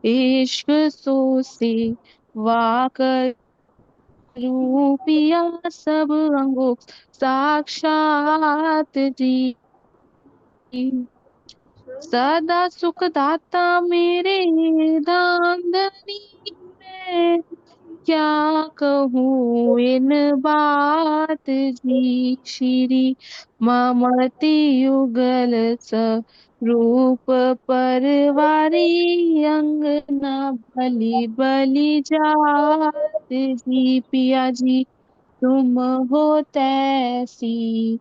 इश्क सो से वाकर रूपिया सब अंगों साक्षात जी। सदा सुख दाता मेरे धामधनी मैं क्या कहूँ इन बात जी। श्री ममती युगल स्वरूप परवारी अंगना भली भली जात जी। पिया जी तुम हो तैसी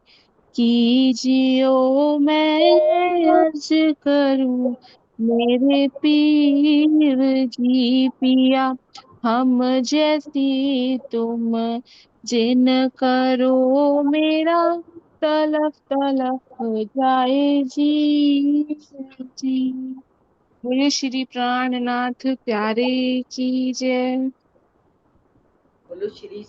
कीजियो मैं अर्ज करूं मेरे पीर जी। पिया हम जैसी तुम जिन करो मेरा तलफ तलफ जाए जी। बोले श्री प्राणनाथ प्यारे की जय। बोलो श्री